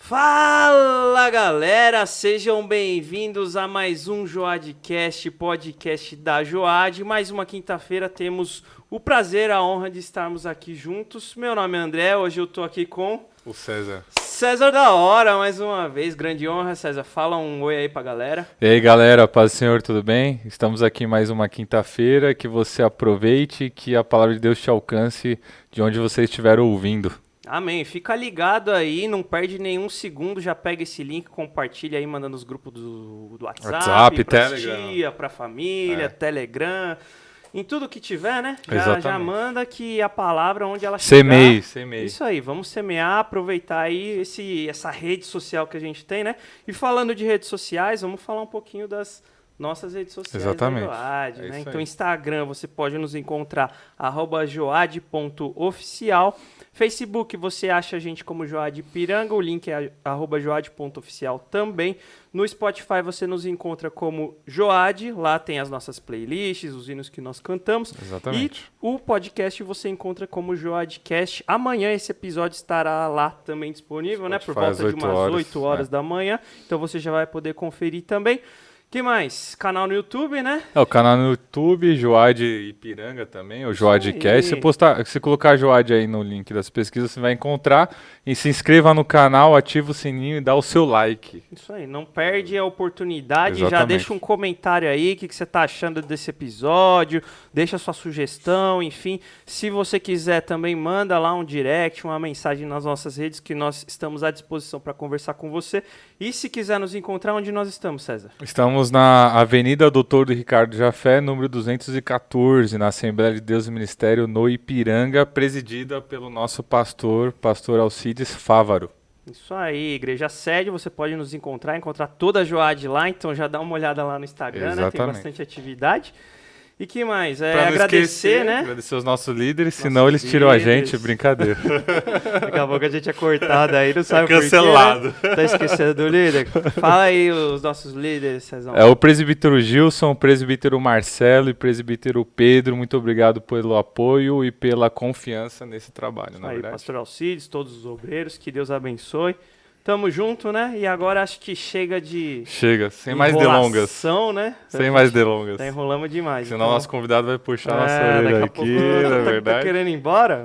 Fala galera, sejam bem-vindos a mais um Joadcast, podcast da Joad. Mais uma quinta-feira temos o prazer, a honra de estarmos aqui juntos. Meu nome é André, hoje eu tô aqui com... O César. César da hora, mais uma vez, grande honra. César, fala um oi aí pra galera. E aí galera, paz do Senhor, tudo bem? Estamos aqui mais uma quinta-feira, que você aproveite, que a palavra de Deus te alcance de onde você estiver ouvindo. Amém, fica ligado aí, não perde nenhum segundo, já pega esse link, compartilha aí, mandando nos grupos do WhatsApp, pra Telegram. tia, pra família, Telegram, em tudo que tiver, né? Já Exatamente. manda que a palavra onde ela chegar... Semeie. Isso aí, vamos semear, aproveitar aí essa rede social que a gente tem, né? E falando de redes sociais, vamos falar um pouquinho das nossas redes sociais. Exatamente. Da Joad, É né? isso Então, aí. Instagram, você pode nos encontrar, @joad.oficial. Facebook, você acha a gente como Joad Ipiranga, o link é @joad.oficial também. No Spotify você nos encontra como Joad, lá tem as nossas playlists, os hinos que nós cantamos. Exatamente. E o podcast você encontra como Joadcast. Amanhã esse episódio estará lá também disponível, né? Por Spotify, volta de umas 8 horas é. da manhã. Então você já vai poder conferir também. Que mais? Canal no YouTube, né? É o canal no YouTube, Joad Ipiranga também, o Joadcast. aí. Se colocar Joad aí no link das pesquisas, você vai encontrar. E se inscreva no canal, ativa o sininho e dá o seu like. Isso aí, não perde a oportunidade. Já Exatamente. deixa um comentário aí, o que você tá achando desse episódio, deixa sua sugestão, enfim. Se você quiser também, manda lá um direct, uma mensagem nas nossas redes que nós estamos à disposição para conversar com você. E se quiser nos encontrar, onde nós estamos, César? Estamos na Avenida Doutor Ricardo Jafé, número 214, na Assembleia de Deus e Ministério, no Ipiranga, presidida pelo nosso pastor Alcides Fávaro. Isso aí, igreja sede, você pode nos encontrar toda a Joad lá, então já dá uma olhada lá no Instagram, né? Tem Exatamente. bastante atividade. E que mais? Pra não Agradecer, esquecer, né? Agradecer os nossos líderes, Nossos senão eles tiram a líderes. gente, brincadeira. Daqui a pouco a gente é cortado aí, não sabe cancelado. por quê, né? Tá esquecendo do líder? Fala aí os nossos líderes, Cezão. É o presbítero Gilson, o presbítero Marcelo e o presbítero Pedro, muito obrigado pelo apoio e pela confiança nesse trabalho, na Aí, verdade. pastor Alcides, todos os obreiros, que Deus abençoe. Tamo junto, né? E agora acho que chega de Chega, sem mais delongas. enrolação, né? Sem mais delongas. Tá enrolando demais. Senão nosso convidado vai puxar nossa daqui orelha a aqui, pouco na tá verdade. querendo ir embora?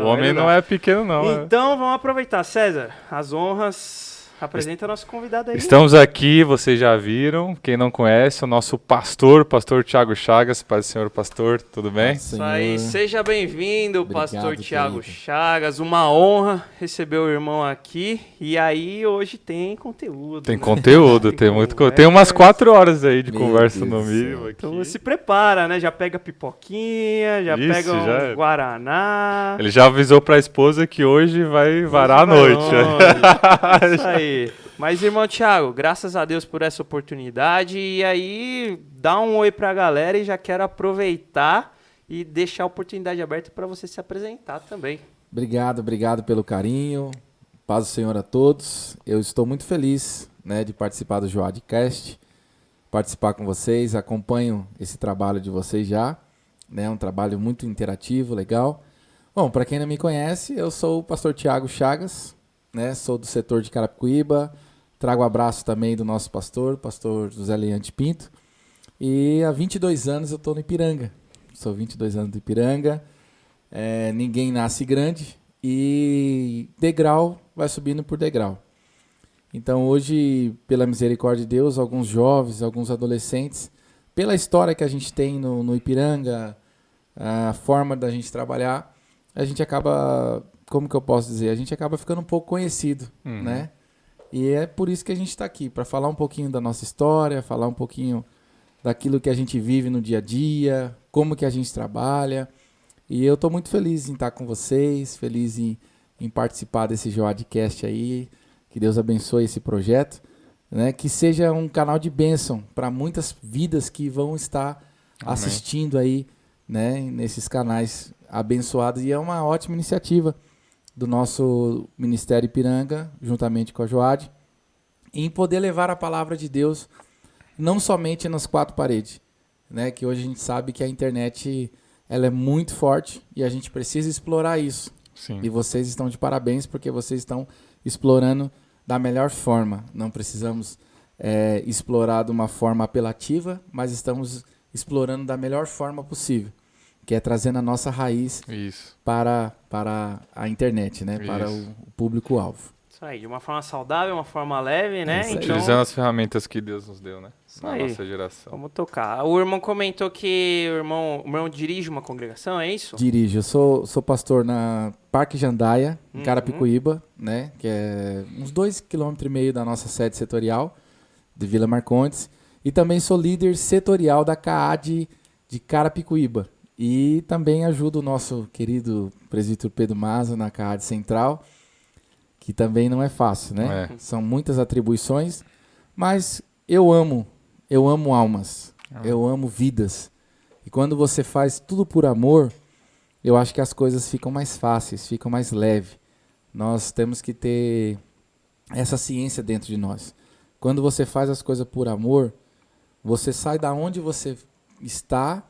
O homem não é pequeno, não. Então vamos aproveitar. César, as honras. Apresenta nosso convidado aí. Estamos aqui, vocês já viram. Quem não conhece, o nosso pastor Thiago Chagas. Paz do Senhor, pastor, tudo bem? Isso aí, seja bem-vindo, Obrigado, pastor Thiago querido. Chagas. Uma honra receber o irmão aqui. E aí, hoje tem conteúdo. Tem né? conteúdo, tem muito conversa. Tem umas 4 horas aí de Meu conversa Deus no do mínimo céu. aqui. Então se prepara, né? Já pega pipoquinha, já Ixi, pega um já é. guaraná. Ele já avisou pra esposa que hoje vai varar a Vai noite. longe. Isso aí. Mas, irmão Thiago, graças a Deus por essa oportunidade. E aí, dá um oi pra galera e já quero aproveitar e deixar a oportunidade aberta para você se apresentar também. Obrigado pelo carinho. Paz do Senhor a todos. Eu estou muito feliz, né, de participar do Joadcast, participar com vocês. Acompanho esse trabalho de vocês já, né, um trabalho muito interativo, legal. Bom, para quem não me conhece, eu sou o pastor Thiago Chagas, né, sou do setor de Carapicuíba. Trago o abraço também do nosso pastor José Leante Pinto. E há 22 anos eu estou no Ipiranga. Sou 22 anos do Ipiranga. Ninguém nasce grande e degrau vai subindo por degrau. Então hoje, pela misericórdia de Deus, alguns jovens, alguns adolescentes, pela história que a gente tem no Ipiranga, a forma da gente trabalhar, a gente acaba, como que eu posso dizer? A gente acaba ficando um pouco conhecido, né? E é por isso que a gente está aqui, para falar um pouquinho da nossa história, falar um pouquinho daquilo que a gente vive no dia a dia, como que a gente trabalha. E eu estou muito feliz em estar com vocês, feliz em participar desse Joadcast aí. Que Deus abençoe esse projeto, né? Que seja um canal de bênção para muitas vidas que vão estar assistindo aí, né? Nesses canais abençoados. E é uma ótima iniciativa do nosso Ministério Ipiranga, juntamente com a Joad, em poder levar a palavra de Deus não somente nas 4 paredes, né? Que hoje a gente sabe que a internet ela é muito forte e a gente precisa explorar isso, Sim. E vocês estão de parabéns porque vocês estão explorando da melhor forma. Não precisamos explorar de uma forma apelativa, mas estamos explorando da melhor forma possível, que é trazendo a nossa raiz Isso. para a internet, né? Isso. Para o público-alvo. Isso aí, de uma forma saudável, uma forma leve, né? Isso aí. Utilizando as ferramentas que Deus nos deu, né? Isso Na aí. nossa geração. Vamos tocar. O irmão comentou que o irmão dirige uma congregação, é isso? Dirijo. Eu sou pastor na Parque Jandaia, em Carapicuíba, né? Que é uns 2,5 km da nossa sede setorial de Vila Marcondes. E também sou líder setorial da CAAD de Carapicuíba. E também ajudo o nosso querido presbítero Pedro Maza na CAAD Central, que também não é fácil, né? São muitas atribuições, mas eu amo almas, eu amo vidas. E quando você faz tudo por amor, eu acho que as coisas ficam mais fáceis, ficam mais leves. Nós temos que ter essa ciência dentro de nós. Quando você faz as coisas por amor, você sai da onde você está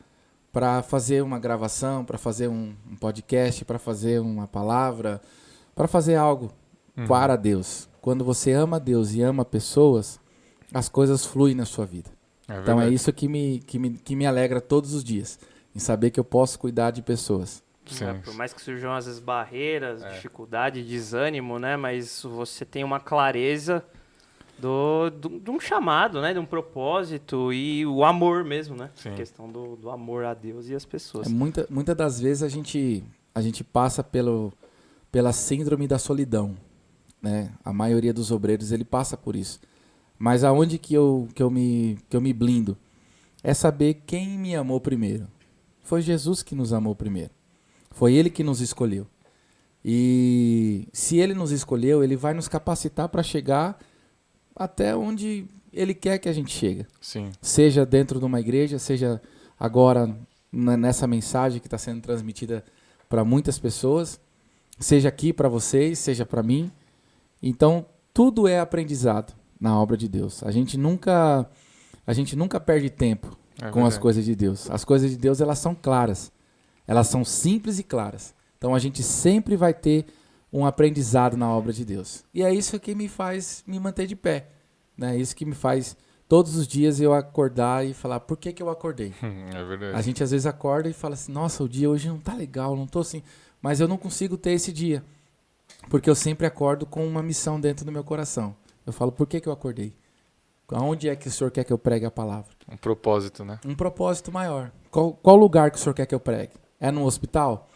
para fazer uma gravação, para fazer um podcast, para fazer uma palavra, para fazer algo para Deus. Quando você ama Deus e ama pessoas, as coisas fluem na sua vida. Então é isso que me alegra todos os dias, em saber que eu posso cuidar de pessoas. Sim. Por mais que surjam às vezes barreiras, dificuldade, desânimo, né? Mas você tem uma clareza de um chamado, né? De um propósito e o amor mesmo, né? Sim. A questão do amor a Deus e às pessoas. Muitas das vezes a gente passa pela síndrome da solidão, né? A maioria dos obreiros ele passa por isso. Mas aonde que eu me blindo? É saber quem me amou primeiro. Foi Jesus que nos amou primeiro. Foi Ele que nos escolheu. E se Ele nos escolheu, Ele vai nos capacitar para chegar até onde Ele quer que a gente chegue. Sim. Seja dentro de uma igreja, seja agora nessa mensagem que está sendo transmitida para muitas pessoas, seja aqui para vocês, seja para mim. Então, tudo é aprendizado na obra de Deus. A gente nunca perde tempo com as coisas de Deus. As coisas de Deus, elas são claras. Elas são simples e claras. Então, a gente sempre vai ter um aprendizado na obra de Deus. E é isso que me faz me manter de pé. Né? É isso que me faz, todos os dias, eu acordar e falar, por que eu acordei? É verdade. A gente, às vezes, acorda e fala assim, nossa, o dia hoje não tá legal, não tô assim. Mas eu não consigo ter esse dia. Porque eu sempre acordo com uma missão dentro do meu coração. Eu falo, por que eu acordei? Aonde é que o Senhor quer que eu pregue a palavra? Um propósito, né? Um propósito maior. Qual lugar que o Senhor quer que eu pregue? É no hospital?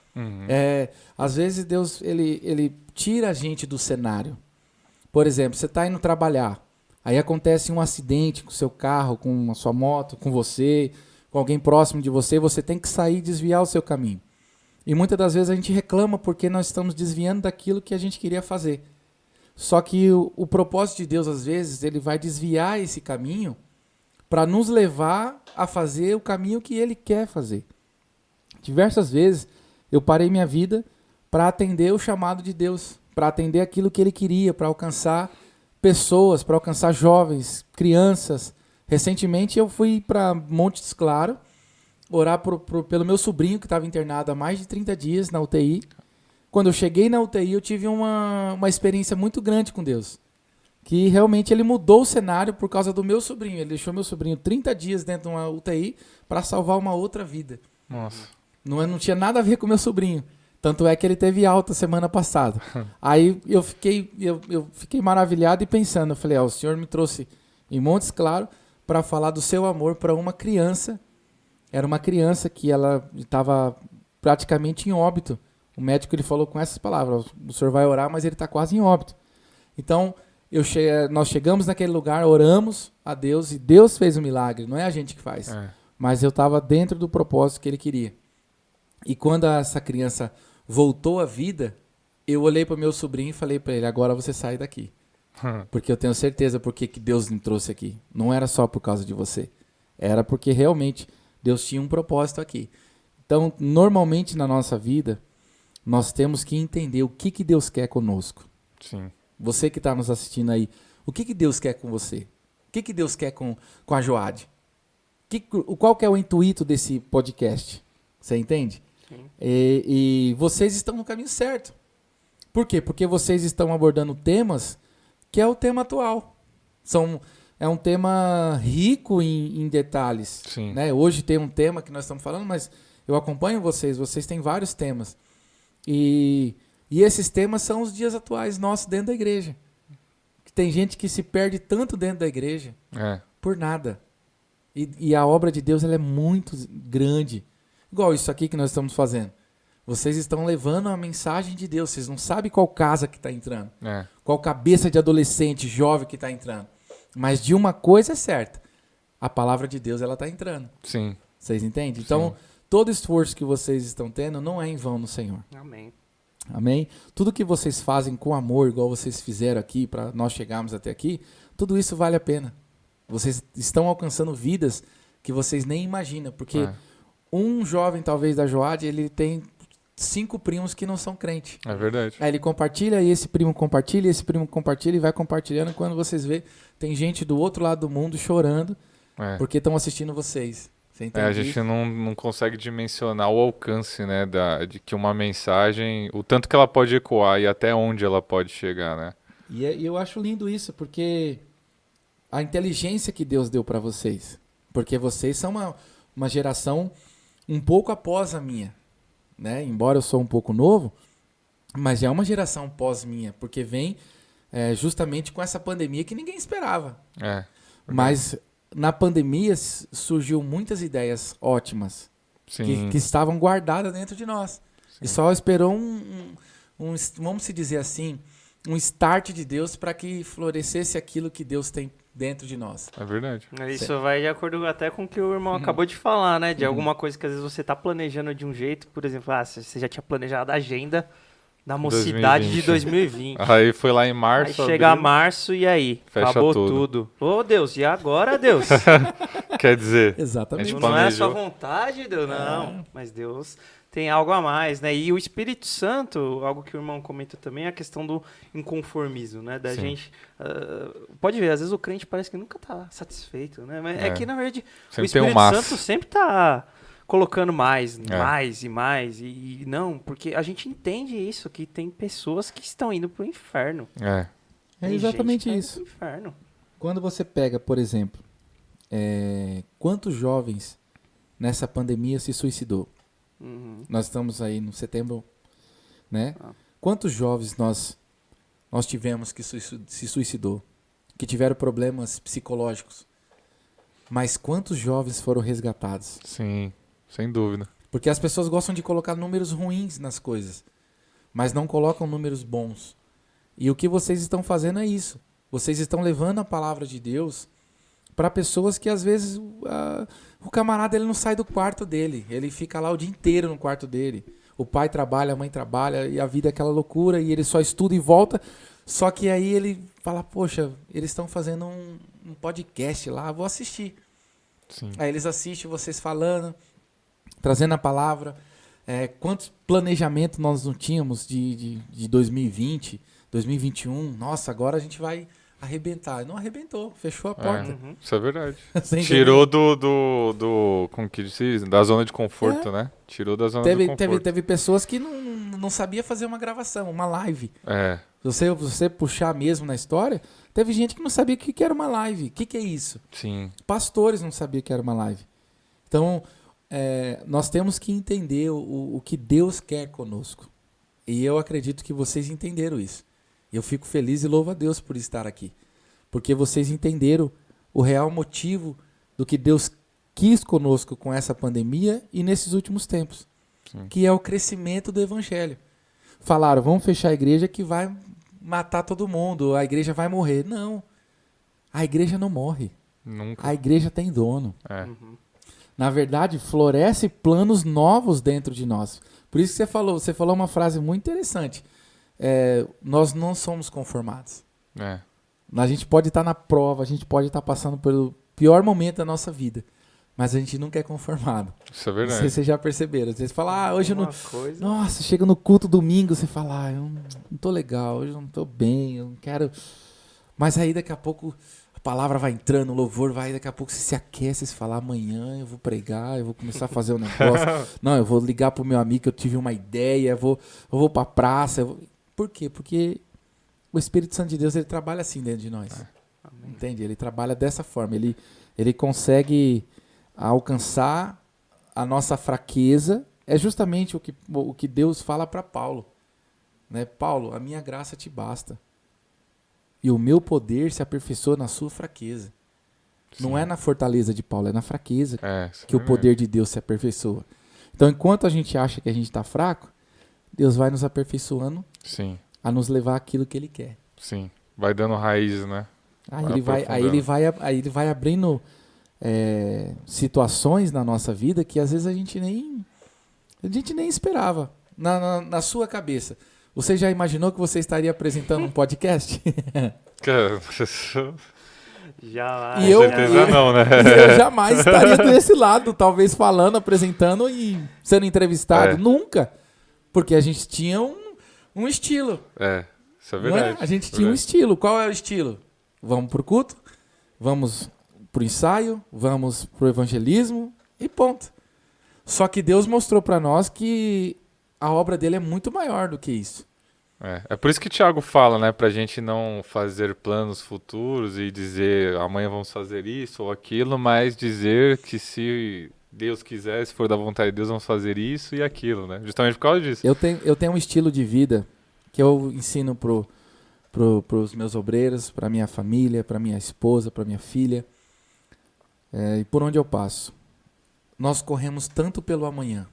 Às vezes Deus ele tira a gente do cenário. Por exemplo, você está indo trabalhar. Aí acontece um acidente com o seu carro, com a sua moto, com você, com alguém próximo de você. Você tem que sair e desviar o seu caminho. E muitas das vezes a gente reclama porque nós estamos desviando daquilo que a gente queria fazer. Só que o propósito de Deus, às vezes, ele vai desviar esse caminho para nos levar a fazer o caminho que Ele quer fazer. Diversas vezes eu parei minha vida para atender o chamado de Deus, para atender aquilo que Ele queria, para alcançar pessoas, para alcançar jovens, crianças. Recentemente eu fui para Montes Claros orar pelo meu sobrinho que estava internado há mais de 30 dias na UTI. Quando eu cheguei na UTI, eu tive uma experiência muito grande com Deus. Que realmente Ele mudou o cenário por causa do meu sobrinho. Ele deixou meu sobrinho 30 dias dentro de uma UTI para salvar uma outra vida. Nossa. Não tinha nada a ver com meu sobrinho. Tanto é que ele teve alta semana passada. Aí eu fiquei maravilhado e pensando. Eu falei, o Senhor me trouxe em Montes Claros para falar do seu amor para uma criança. Era uma criança que ela estava praticamente em óbito. O médico ele falou com essas palavras, o senhor vai orar, mas ele está quase em óbito. Então, nós chegamos naquele lugar, oramos a Deus e Deus fez o milagre, não é a gente que faz. Mas eu estava dentro do propósito que Ele queria. E quando essa criança voltou à vida, eu olhei para o meu sobrinho e falei para ele, agora você sai daqui. Porque eu tenho certeza porque que Deus me trouxe aqui. Não era só por causa de você. Era porque realmente Deus tinha um propósito aqui. Então, normalmente na nossa vida, nós temos que entender o que Deus quer conosco. Sim. Você que está nos assistindo aí, o que Deus quer com você? O que Deus quer com a Joad? Qual que é o intuito desse podcast? Você entende? E vocês estão no caminho certo. Por quê? Porque vocês estão abordando temas que é o tema atual. É um tema rico em detalhes. Sim. Né? Hoje tem um tema que nós estamos falando, mas eu acompanho vocês têm vários temas. E esses temas são os dias atuais nossos dentro da igreja. Tem gente que se perde tanto dentro da igreja por nada. E a obra de Deus ela é muito grande. Igual isso aqui que nós estamos fazendo. Vocês estão levando a mensagem de Deus. Vocês não sabem qual casa que está entrando. Qual cabeça de adolescente, jovem que está entrando. Mas de uma coisa é certa. A palavra de Deus ela está entrando. Sim. Vocês entendem? Então, todo esforço que vocês estão tendo não é em vão no Senhor. Amém. Amém? Tudo que vocês fazem com amor, igual vocês fizeram aqui, para nós chegarmos até aqui, tudo isso vale a pena. Vocês estão alcançando vidas que vocês nem imaginam. Porque um jovem, talvez, da Joad, ele tem 5 primos que não são crentes. É verdade. Aí ele compartilha, e esse primo compartilha, e vai compartilhando. Quando vocês vê, tem gente do outro lado do mundo chorando porque estão assistindo vocês. Você entende? A gente não consegue dimensionar o alcance, né, de que uma mensagem, o tanto que ela pode ecoar e até onde ela pode chegar, né? E eu acho lindo isso, porque a inteligência que Deus deu para vocês, porque vocês são uma geração um pouco após a minha, né? Embora eu sou um pouco novo, mas já é uma geração pós minha, porque vem justamente com essa pandemia que ninguém esperava. Mas na pandemia surgiu muitas ideias ótimas que estavam guardadas dentro de nós. Sim. E só esperou vamos se dizer assim, um start de Deus para que florescesse aquilo que Deus tem dentro de nós. É verdade. Isso vai de acordo até com o que o irmão acabou de falar, né? De alguma coisa que às vezes você está planejando de um jeito, por exemplo, você já tinha planejado a agenda da mocidade 2020. De 2020. Aí foi lá em março. Aí chega março e aí? Fecha acabou tudo. Ô Deus, e agora, Deus? Quer dizer, exatamente. Não é a sua vontade, Deus, não. Mas Deus tem algo a mais, né? E o Espírito Santo, algo que o irmão comenta também, é a questão do inconformismo, né? Da gente... pode ver, às vezes o crente parece que nunca tá satisfeito, né? Mas é que, na verdade, sempre o Espírito Santo sempre tá colocando mais e mais. E não, porque a gente entende isso, que tem pessoas que estão indo pro inferno. É exatamente isso. Pro inferno. Quando você pega, por exemplo, quantos jovens nessa pandemia se suicidou? Nós estamos aí no setembro, né? Quantos jovens nós tivemos que se suicidou? Que tiveram problemas psicológicos? Mas quantos jovens foram resgatados? Sim, sem dúvida. Porque as pessoas gostam de colocar números ruins nas coisas, mas não colocam números bons. E o que vocês estão fazendo é isso. Vocês estão levando a palavra de Deus para pessoas que às vezes o camarada ele não sai do quarto dele. Ele fica lá o dia inteiro no quarto dele. O pai trabalha, a mãe trabalha e a vida é aquela loucura e ele só estuda e volta. Só que aí ele fala, poxa, eles estão fazendo um podcast lá, vou assistir. Sim. Aí eles assistem vocês falando, trazendo a palavra. Quantos planejamentos nós não tínhamos de 2020, 2021? Nossa, agora a gente vai arrebentar. Não arrebentou, fechou a porta. Isso é verdade. Tirou como que diz? Da zona de conforto, né? Tirou da zona de conforto. Teve pessoas que não sabia fazer uma gravação, uma live. Se você puxar mesmo na história, teve gente que não sabia o que era uma live. O que é isso? Sim. Pastores não sabiam o que era uma live. Então, nós temos que entender o que Deus quer conosco. E eu acredito que vocês entenderam isso. Eu fico feliz e louvo a Deus por estar aqui. Porque vocês entenderam o real motivo do que Deus quis conosco com essa pandemia e nesses últimos tempos. Sim. Que é o crescimento do evangelho. Falaram, vamos fechar a igreja que vai matar todo mundo, a igreja vai morrer. Não, a igreja não morre. Nunca. A igreja tem dono. Na verdade, floresce planos novos dentro de nós. Por isso que você falou uma frase muito interessante. Nós não somos conformados. A gente pode estar na prova, a gente pode estar passando pelo pior momento da nossa vida, mas a gente nunca é conformado. Isso é verdade. Não sei se vocês já perceberam. Às vezes fala, hoje eu não... Nossa, chega no culto domingo, você fala, eu não tô legal, hoje eu não tô bem, eu não quero... Mas aí daqui a pouco a palavra vai entrando, o louvor vai, daqui a pouco você se aquece, você fala, amanhã eu vou pregar, eu vou começar a fazer um negócio. Não, eu vou ligar pro meu amigo que eu tive uma ideia, eu vou pra praça, Por quê? Porque o Espírito Santo de Deus, ele trabalha assim dentro de nós. Amém. Entende? Ele trabalha dessa forma. Ele consegue alcançar a nossa fraqueza. É justamente o que Deus fala para Paulo. Né? Paulo, a minha graça te basta. E o meu poder se aperfeiçoa na sua fraqueza. Não é na fortaleza de Paulo, é na fraqueza que o poder de Deus se aperfeiçoa. Então, enquanto a gente acha que a gente está fraco, Deus vai nos aperfeiçoando a nos levar àquilo que Ele quer. Sim. Vai dando raiz, né? Aí ele vai abrindo situações na nossa vida que às vezes a gente nem esperava. Na sua cabeça. Você já imaginou que você estaria apresentando um podcast? Já, E eu, certeza não, né? eu jamais estaria desse lado, talvez falando, apresentando e sendo entrevistado. Nunca. Porque a gente tinha um estilo. Isso é verdade. A gente tinha um estilo. Qual é o estilo? Vamos pro culto, vamos pro ensaio, vamos pro evangelismo e ponto. Só que Deus mostrou para nós que a obra dele é muito maior do que isso. É por isso que o Thiago fala, né, pra gente não fazer planos futuros e dizer amanhã vamos fazer isso ou aquilo, mas dizer que se Deus quiser, se for da vontade de Deus, vamos fazer isso e aquilo, né? Justamente por causa disso. Eu tenho um estilo de vida que eu ensino pros meus obreiros, pra minha família, pra minha esposa, pra minha filha, e por onde eu passo. Nós corremos tanto pelo amanhã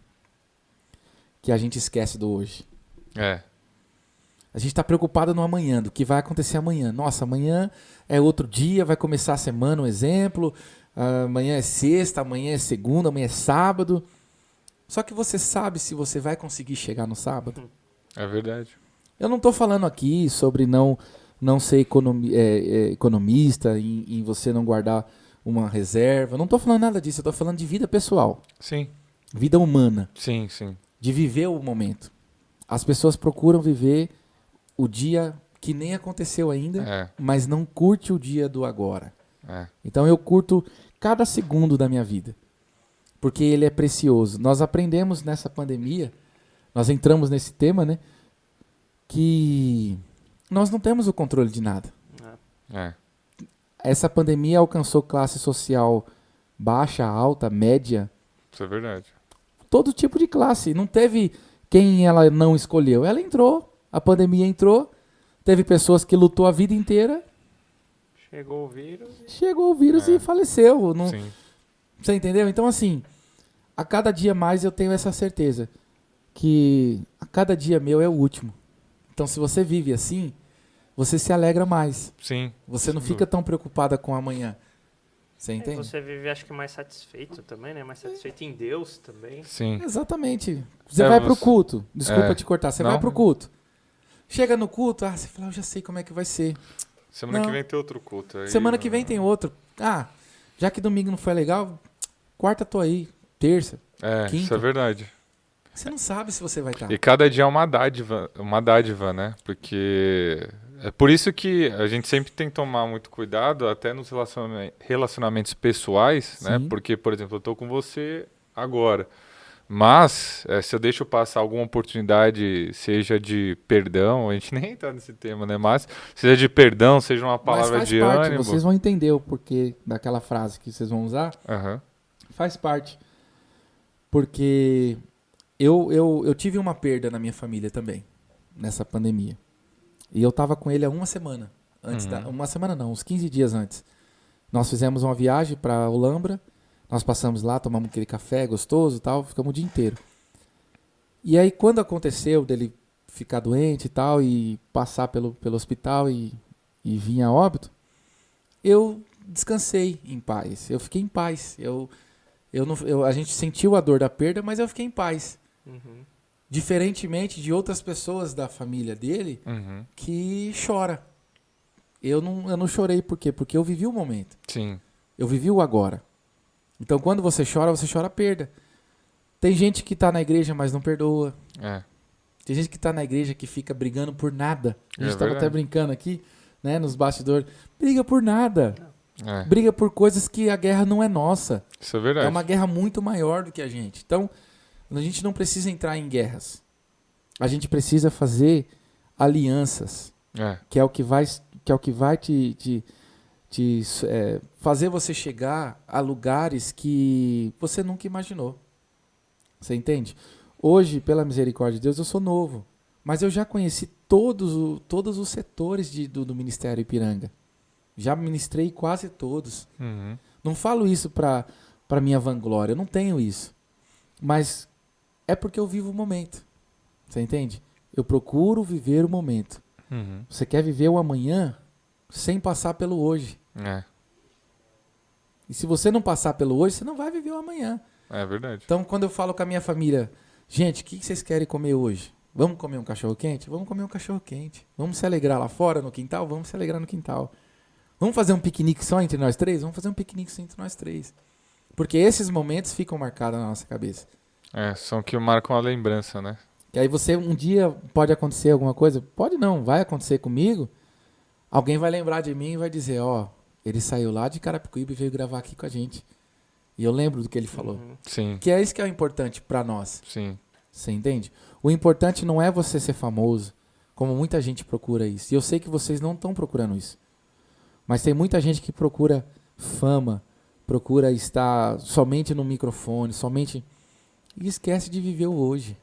que a gente esquece do hoje. A gente está preocupado no amanhã, do que vai acontecer amanhã. Nossa, amanhã é outro dia, vai começar a semana, um exemplo. Amanhã é sexta, amanhã é segunda, amanhã é sábado. Só que você sabe se você vai conseguir chegar no sábado? É verdade. Eu não estou falando aqui sobre não ser economista, em você não guardar uma reserva. Não estou falando nada disso, eu estou falando de vida pessoal. Sim. Vida humana. Sim, sim. De viver o momento. As pessoas procuram viver o dia que nem aconteceu ainda, mas não curte o dia do agora. Então eu curto cada segundo da minha vida, porque ele é precioso. Nós aprendemos nessa pandemia, nós entramos nesse tema, né, que nós não temos o controle de nada. Essa pandemia alcançou classe social baixa, alta, média. Isso é verdade. Todo tipo de classe. Não teve quem ela não escolheu. Ela entrou. A pandemia entrou, teve pessoas que lutou a vida inteira. Chegou o vírus E faleceu. Sim. Você entendeu? Então, assim, a cada dia mais eu tenho essa certeza que a cada dia meu é o último. Então, se você vive assim, você se alegra mais. Sim. Você não fica tão preocupada com amanhã. Você entende? Você vive, acho que mais satisfeito também, né? Mais satisfeito em Deus também. Sim. Exatamente. Você vai pro culto. Desculpa te cortar. Você vai pro culto. Chega no culto, você fala, eu já sei como é que vai ser. Semana que vem tem outro culto. Aí, semana que vem tem outro. Já que domingo não foi legal, quarta tô aí, terça, quinta. Isso é verdade. Você não sabe se você vai estar. E cada dia é uma dádiva, né? Porque é por isso que a gente sempre tem que tomar muito cuidado, até nos relacionamentos pessoais, né? Porque, por exemplo, eu tô com você agora. Mas, se eu deixo passar alguma oportunidade, seja de perdão, a gente nem entra nesse tema, né? Mas, seja de perdão, seja uma palavra de ânimo. Vocês vão entender o porquê daquela frase que vocês vão usar. Faz parte. Porque eu tive uma perda na minha família também, nessa pandemia. E eu tava com ele há uma semana. Uma semana não, uns 15 dias antes. Nós fizemos uma viagem para Olambra. Nós passamos lá, tomamos aquele café gostoso e tal, ficamos o dia inteiro. E aí, quando aconteceu dele ficar doente e tal, e passar pelo hospital e vir a óbito, eu descansei em paz. Eu fiquei em paz. A gente sentiu a dor da perda, mas eu fiquei em paz. Diferentemente de outras pessoas da família dele, que chora. Eu não chorei, por quê? Porque eu vivi o momento. Sim. Eu vivi o agora. Então, quando você chora a perda. Tem gente que tá na igreja, mas não perdoa. Tem gente que tá na igreja que fica brigando por nada. A gente tava até brincando aqui, né, nos bastidores. Briga por nada. Briga por coisas que a guerra não é nossa. Isso é verdade. É uma guerra muito maior do que a gente. Então, a gente não precisa entrar em guerras. A gente precisa fazer alianças, que é o que vai fazer você chegar a lugares que você nunca imaginou. Você entende? Hoje, pela misericórdia de Deus, eu sou novo, mas eu já conheci todos os setores do Ministério Ipiranga. Já ministrei quase todos. Uhum. Não falo isso para minha vanglória, eu não tenho isso. Mas é porque eu vivo o momento. Você entende? Eu procuro viver o momento. Uhum. Você quer viver o amanhã sem passar pelo hoje. E se você não passar pelo hoje, você não vai viver o amanhã. É verdade. Então, quando eu falo com a minha família, gente, o que vocês querem comer hoje? Vamos comer um cachorro-quente? Vamos comer um cachorro-quente. Vamos se alegrar lá fora no quintal? Vamos se alegrar no quintal. Vamos fazer um piquenique só entre nós três? Vamos fazer um piquenique só entre nós três. Porque esses momentos ficam marcados na nossa cabeça. São que marcam a lembrança, né? Que aí você, um dia, pode acontecer alguma coisa? Pode não, vai acontecer comigo. Alguém vai lembrar de mim e vai dizer, ele saiu lá de Carapicuíba e veio gravar aqui com a gente. E eu lembro do que ele falou. Sim. Que é isso que é o importante pra nós. Sim. Você entende? O importante não é você ser famoso, como muita gente procura isso. E eu sei que vocês não estão procurando isso. Mas tem muita gente que procura fama, procura estar somente no microfone, somente... E esquece de viver o hoje.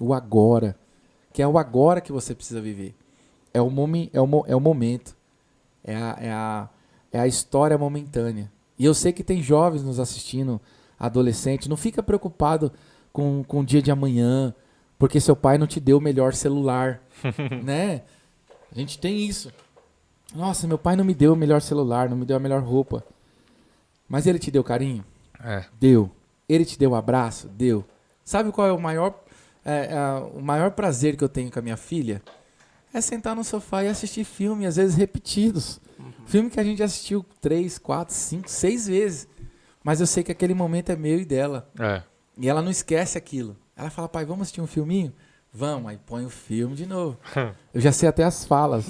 O agora. Que é o agora que você precisa viver. É o momento. É a história momentânea. E eu sei que tem jovens nos assistindo, adolescentes. Não fica preocupado com o dia de amanhã, porque seu pai não te deu o melhor celular. Né? A gente tem isso. Nossa, meu pai não me deu o melhor celular, não me deu a melhor roupa. Mas ele te deu carinho? Deu. Ele te deu um abraço? Deu. Sabe qual é o maior prazer que eu tenho com a minha filha? É sentar no sofá e assistir filme, às vezes repetidos. Filme que a gente assistiu 3, 4, 5, 6 vezes. Mas eu sei que aquele momento é meu e dela. E ela não esquece aquilo. Ela fala, pai, vamos assistir um filminho? Vamos, aí põe o filme de novo. Eu já sei até as falas.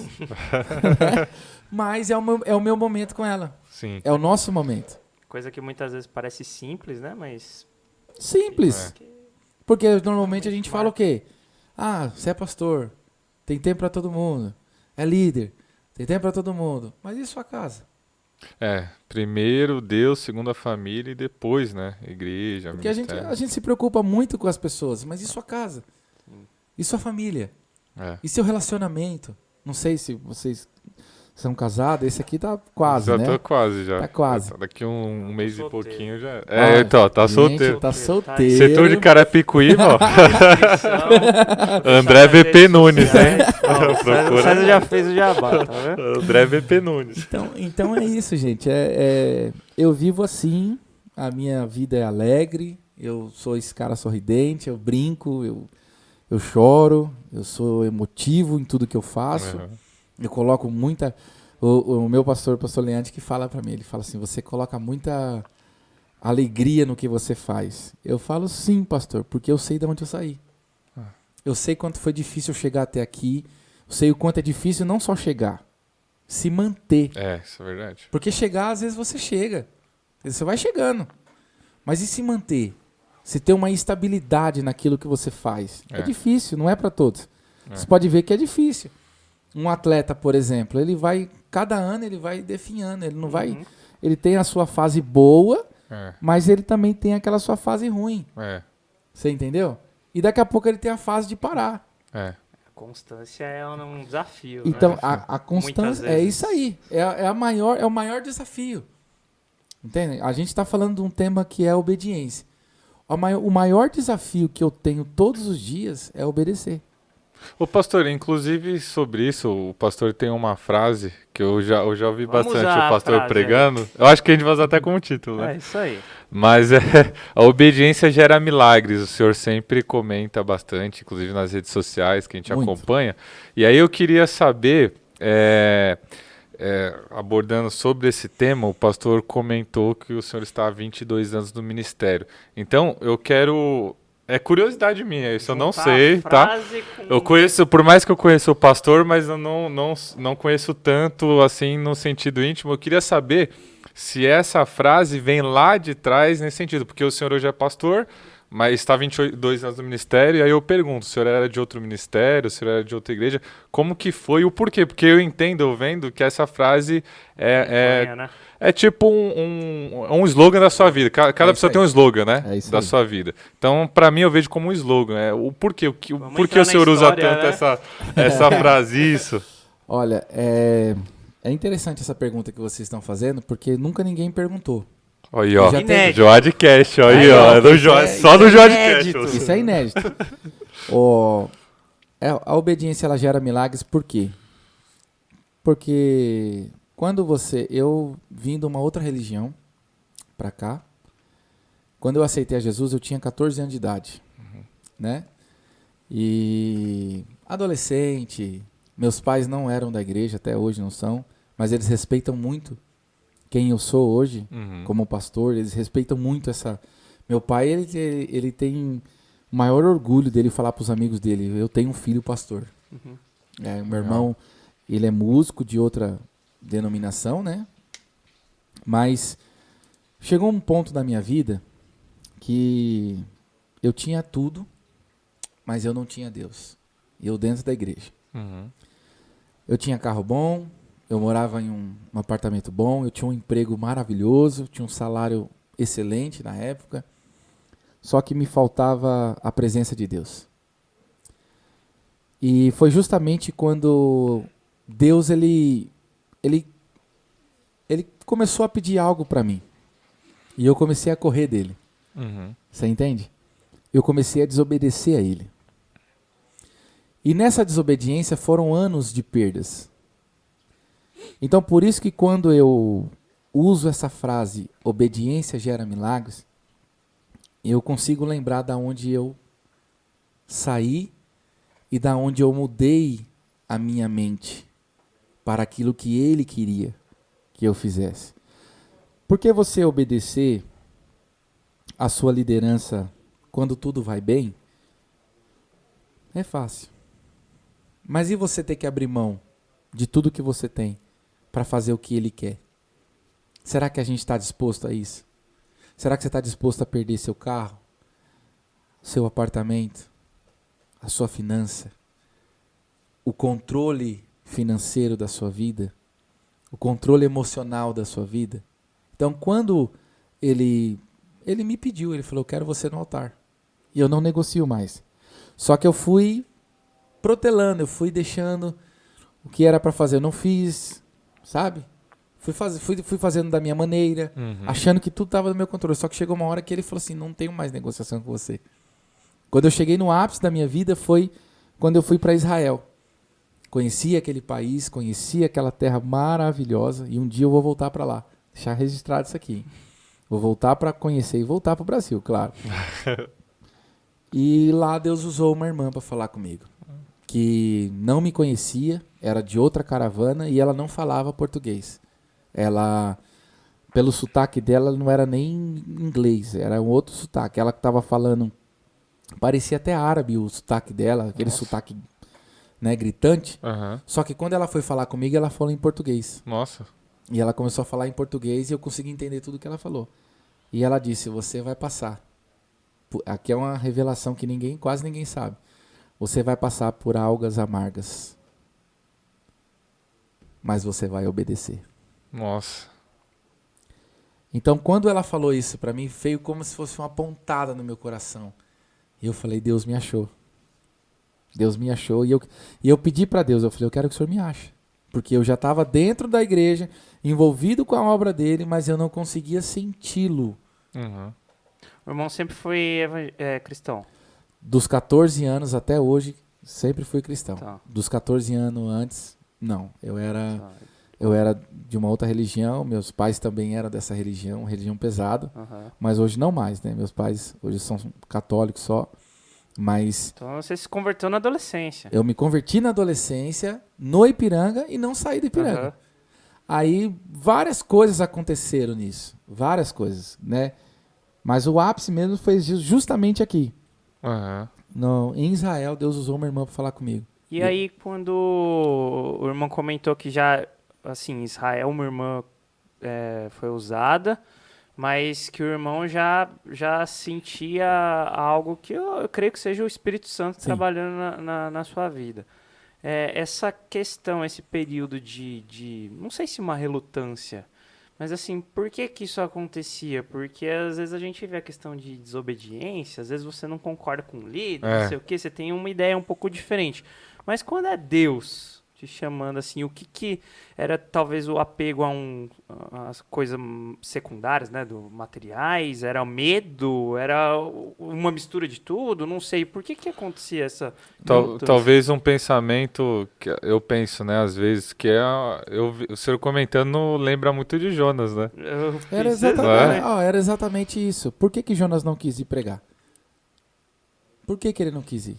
Mas é o meu momento com ela. Sim. É o nosso momento. Coisa que muitas vezes parece simples, né? Mas... Simples. Porque normalmente a gente fala o quê? Você é pastor. Tem tempo pra todo mundo. É líder. Tem tempo pra todo mundo. Mas e sua casa? Primeiro Deus, segundo a família e depois, né? Igreja, porque a gente se preocupa muito com as pessoas. Mas e sua casa? E sua família? E seu relacionamento? Não sei se vocês são casados. Esse aqui tá quase, né? Já tô quase, já. Tá quase. Daqui um mês solteiro. E pouquinho já... então, tá solteiro. Tá solteiro. Setor de Carapicuíba, ó. André VP Nunes, hein? César já fez o jabá, tá vendo? André VP Nunes. Então é isso, gente. Eu vivo assim, a minha vida é alegre, eu sou esse cara sorridente, eu brinco, eu choro, eu sou emotivo em tudo que eu faço. Eu coloco muita... O meu pastor Leandro, que fala pra mim, ele fala assim, você coloca muita alegria no que você faz. Eu falo, sim, pastor, porque eu sei de onde eu saí. Eu sei quanto foi difícil chegar até aqui, eu sei o quanto é difícil não só chegar, se manter. Isso é verdade. Porque chegar, às vezes você chega, você vai chegando. Mas e se manter? Se ter uma estabilidade naquilo que você faz? É difícil, não é pra todos. Você pode ver que é difícil. Um atleta, por exemplo, cada ano ele vai definhando, ele não vai, ele tem a sua fase boa, mas ele também tem aquela sua fase ruim. Você entendeu? E daqui a pouco ele tem a fase de parar. A constância é um desafio. Então, né? a constância é isso aí, é o maior desafio. Entende? A gente está falando de um tema que é a obediência. O maior desafio que eu tenho todos os dias é obedecer. Ô pastor, inclusive sobre isso, o pastor tem uma frase que eu já ouvi Vamos bastante usar o pastor a frase pregando. Eu acho que a gente vai usar até como título, né? É isso aí. Mas a obediência gera milagres, o senhor sempre comenta bastante, inclusive nas redes sociais que a gente acompanha. E aí eu queria saber, abordando sobre esse tema, o pastor comentou que o senhor está há 22 anos no ministério. Então, eu quero... É curiosidade minha, isso eu não sei, tá? Eu conheço, por mais que eu conheça o pastor, mas eu não conheço tanto, assim, no sentido íntimo. Eu queria saber se essa frase vem lá de trás nesse sentido, porque o senhor hoje é pastor, mas estava 22 anos no ministério, e aí eu pergunto, o senhor era de outro ministério, o senhor era de outra igreja, como que foi e o porquê? Porque eu entendo, eu vendo que essa frase Vergonha, né? é tipo um slogan da sua vida. Cada É isso pessoa aí. tem um slogan, né? É isso Da aí. sua vida. Então, pra mim, eu vejo como um slogan. O porquê, Vamos por que entrar o na senhor usa história, tanto né? essa frase, isso? Olha, é interessante essa pergunta que vocês estão fazendo, porque nunca ninguém perguntou. Aí, ó. Já tem- Joadcast, aí, Aí, ó. ó, Do isso é- só isso do é Joadcast. inédito. Isso é inédito. A obediência, ela gera milagres por quê? Porque eu vim de uma outra religião pra cá, quando eu aceitei a Jesus, eu tinha 14 anos de idade, né? E adolescente, meus pais não eram da igreja, até hoje não são, mas eles respeitam muito quem eu sou hoje, como pastor, eles respeitam muito essa... Meu pai, ele tem o maior orgulho dele falar para os amigos dele, eu tenho um filho pastor. Meu irmão, ele é músico de outra denominação, né? Mas chegou um ponto da minha vida que eu tinha tudo, mas eu não tinha Deus. E eu dentro da igreja. Eu tinha carro bom, eu morava em um apartamento bom, eu tinha um emprego maravilhoso, tinha um salário excelente na época, só que me faltava a presença de Deus. E foi justamente quando Deus ele começou a pedir algo para mim. E eu comecei a correr dele. Você entende? Eu comecei a desobedecer a ele. E nessa desobediência foram anos de perdas. Então, por isso que quando eu uso essa frase, obediência gera milagres, eu consigo lembrar da onde eu saí e da onde eu mudei a minha mente para aquilo que ele queria que eu fizesse. Porque você obedecer a sua liderança quando tudo vai bem, é fácil. Mas e você ter que abrir mão de tudo que você tem para fazer o que ele quer? Será que a gente está disposto a isso? Será que você está disposto a perder seu carro, seu apartamento, a sua finança, o controle financeiro da sua vida, o controle emocional da sua vida? Então, quando ele me pediu, ele falou, eu quero você no altar. E eu não negocio mais. Só que eu fui protelando, eu fui deixando o que era para fazer, eu não fiz, sabe? Fui fazendo da minha maneira, achando que tudo estava no meu controle. Só que chegou uma hora que ele falou assim, não tenho mais negociação com você. Quando eu cheguei no ápice da minha vida foi quando eu fui para Israel. Conheci aquele país, conheci aquela terra maravilhosa e um dia eu vou voltar para lá. Deixar registrado isso aqui. Vou voltar para conhecer e voltar para o Brasil, claro. E lá Deus usou uma irmã para falar comigo, que não me conhecia, era de outra caravana e ela não falava português. Ela, pelo sotaque dela, não era nem inglês, era um outro sotaque. Ela que estava falando, parecia até árabe o sotaque dela, aquele sotaque, né, gritante. Só que quando ela foi falar comigo, ela falou em português. Nossa. E ela começou a falar em português e eu consegui entender tudo que ela falou. E ela disse, você vai passar. Aqui é uma revelação que quase ninguém sabe. Você vai passar por algas amargas. Mas você vai obedecer. Nossa. Então, quando ela falou isso pra mim, veio como se fosse uma pontada no meu coração. E eu falei, Deus me achou. Deus me achou. E eu pedi pra Deus, eu falei, eu quero que o Senhor me ache. Porque eu já estava dentro da igreja, envolvido com a obra dele, mas eu não conseguia senti-lo. O irmão sempre foi cristão. Dos 14 anos até hoje, sempre fui cristão. Tá. Dos 14 anos antes, não. Eu era de uma outra religião, meus pais também eram dessa religião pesada, mas hoje não mais, né? Meus pais hoje são católicos só, mas... Então você se converteu na adolescência. Eu me converti na adolescência, no Ipiranga, e não saí do Ipiranga. Aí várias coisas aconteceram nisso, várias coisas, né? Mas o ápice mesmo foi justamente aqui. Em Israel, Deus usou uma irmã para falar comigo. E aí, quando o irmão comentou que já, assim, Israel, uma irmã foi usada, mas que o irmão já sentia algo que eu creio que seja o Espírito Santo Sim. trabalhando na sua vida. Essa questão, esse período de, não sei se uma relutância, mas assim, por que que isso acontecia? Porque às vezes a gente vê a questão de desobediência, às vezes você não concorda com o líder, não sei o que, você tem uma ideia um pouco diferente. Mas quando é Deus te chamando assim, o que era talvez o apego às coisas secundárias, né, do materiais, era o medo, era uma mistura de tudo, não sei, por que acontecia essa relutância? Talvez um pensamento que eu penso, né, às vezes, que o senhor comentando lembra muito de Jonas, né? Era exatamente isso. Por que Jonas não quis ir pregar? Por que ele não quis ir?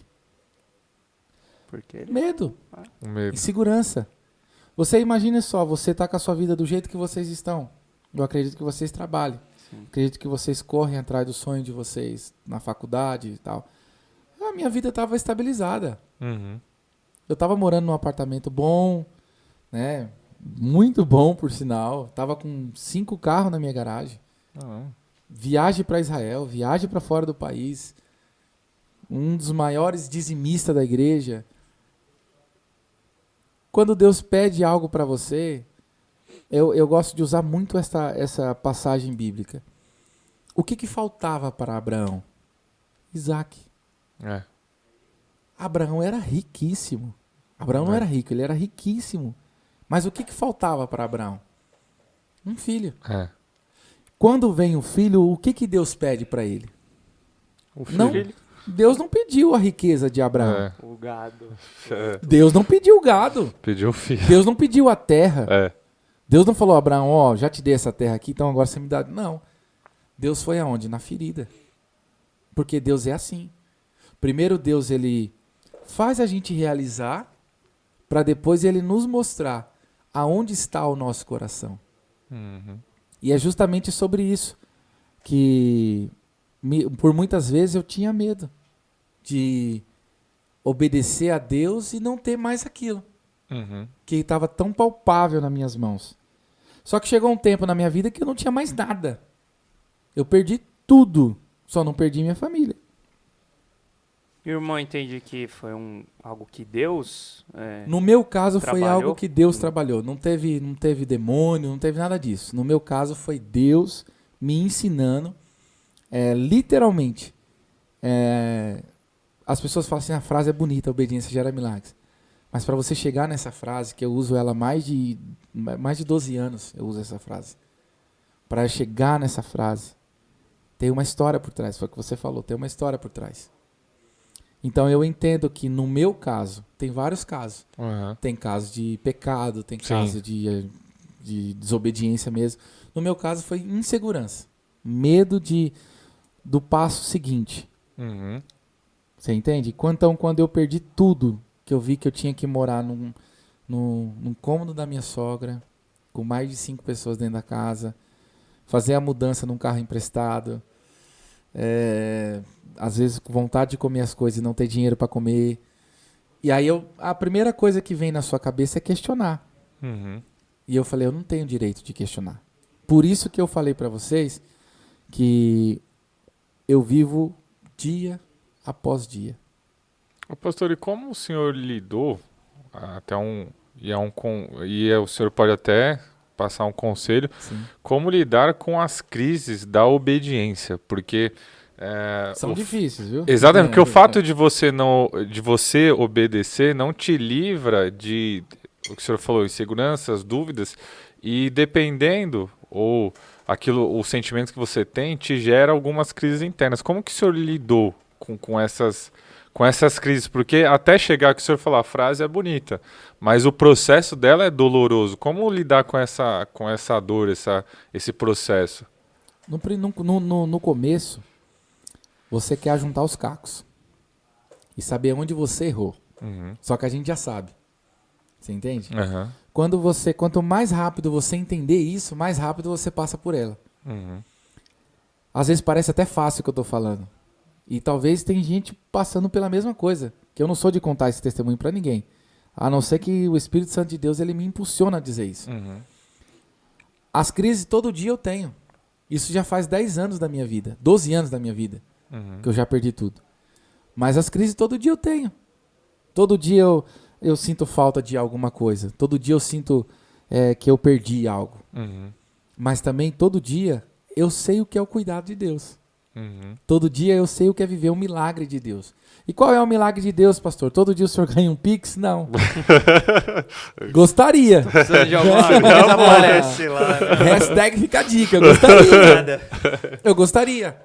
Porque Medo. Medo. Insegurança. Você imagine só, você tá com a sua vida do jeito que vocês estão. Eu acredito que vocês trabalhem. Sim. Acredito que vocês correm atrás do sonho de vocês na faculdade e tal. A minha vida estava estabilizada. Uhum. Eu estava morando num apartamento bom, né? Muito bom, por sinal. Tava com 5 carros na minha garagem. Viagem para Israel, viagem para fora do país. Um dos maiores dizimistas da igreja. Quando Deus pede algo para você, eu gosto de usar muito essa passagem bíblica. O que faltava para Abraão? Isaac. Abraão era riquíssimo. Abraão não era rico, ele era riquíssimo. Mas o que faltava para Abraão? Um filho. Quando vem o filho, o que Deus pede para ele? O filho? Deus não pediu a riqueza de Abraão. O gado. Deus não pediu o gado. Pediu o filho. Deus não pediu a terra. Deus não falou, Abraão, já te dei essa terra aqui, então agora você me dá. Não. Deus foi aonde? Na ferida. Porque Deus é assim. Primeiro Deus, ele faz a gente realizar, para depois ele nos mostrar aonde está o nosso coração. Uhum. E é justamente sobre isso que por muitas vezes eu tinha medo de obedecer a Deus e não ter mais aquilo que estava tão palpável nas minhas mãos. Só que chegou um tempo na minha vida que eu não tinha mais nada. Eu perdi tudo, só não perdi minha família. E o irmão entende que foi algo que Deus no meu caso trabalhou? Foi algo que Deus trabalhou. Não teve demônio, não teve nada disso. No meu caso foi Deus me ensinando. Literalmente, as pessoas falam assim, a frase é bonita, a obediência gera milagres. Mas para você chegar nessa frase, que eu uso ela há mais de 12 anos, eu uso essa frase. Para chegar nessa frase, tem uma história por trás, foi o que você falou, tem uma história por trás. Então eu entendo que no meu caso, tem vários casos. Tem caso de pecado, tem caso de desobediência mesmo. No meu caso foi insegurança, medo do passo seguinte. Você entende? Então, quando eu perdi tudo, que eu vi que eu tinha que morar num cômodo da minha sogra, com mais de 5 pessoas dentro da casa, fazer a mudança num carro emprestado, às vezes com vontade de comer as coisas e não ter dinheiro para comer. E aí a primeira coisa que vem na sua cabeça é questionar. E eu falei, eu não tenho direito de questionar. Por isso que eu falei para vocês que eu vivo dia após dia. Pastor, e como o senhor lidou e o senhor pode até passar um conselho, como lidar com as crises da obediência, porque são difíceis, viu? Exatamente, porque o fato de você obedecer não te livra de o que o senhor falou, inseguranças, dúvidas, e dependendo ou os sentimentos que você tem te gera algumas crises internas. Como que o senhor lidou com essas crises? Porque até chegar que o senhor falou, a frase é bonita, mas o processo dela é doloroso. Como lidar com essa dor, esse processo? No começo, você quer juntar os cacos e saber onde você errou. Só que a gente já sabe. Você entende? Quanto mais rápido você entender isso, mais rápido você passa por ela. Às vezes parece até fácil o que eu estou falando. E talvez tem gente passando pela mesma coisa. Que eu não sou de contar esse testemunho para ninguém. A não ser que o Espírito Santo de Deus ele me impulsiona a dizer isso. As crises todo dia eu tenho. Isso já faz 10 anos da minha vida, 12 anos da minha vida, que eu já perdi tudo. Mas as crises todo dia eu tenho. Todo dia eu sinto falta de alguma coisa. Todo dia eu sinto que eu perdi algo. Mas também todo dia eu sei o que é o cuidado de Deus. Todo dia eu sei o que é viver um milagre de Deus. E qual é o milagre de Deus, pastor? Todo dia o senhor ganha um Pix? Não. Gostaria. Precisa de alguma coisa, aparece lá. Né? Hashtag fica a dica. Eu gostaria. Eu gostaria.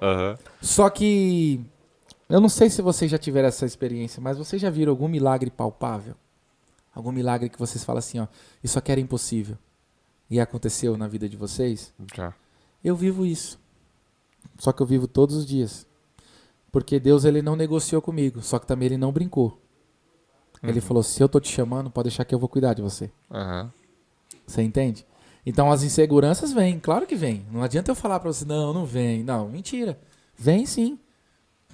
Só que eu não sei se vocês já tiveram essa experiência, mas vocês já viram algum milagre palpável? Algum milagre que vocês falam assim, ó, isso aqui era impossível. E aconteceu na vida de vocês? Já. Eu vivo isso. Só que eu vivo todos os dias. Porque Deus, ele não negociou comigo. Só que também ele não brincou. Ele falou, se eu tô te chamando, pode deixar que eu vou cuidar de você. Você entende? Então as inseguranças vêm. Claro que vêm. Não adianta eu falar pra você, não vem. Não, mentira. Vem sim.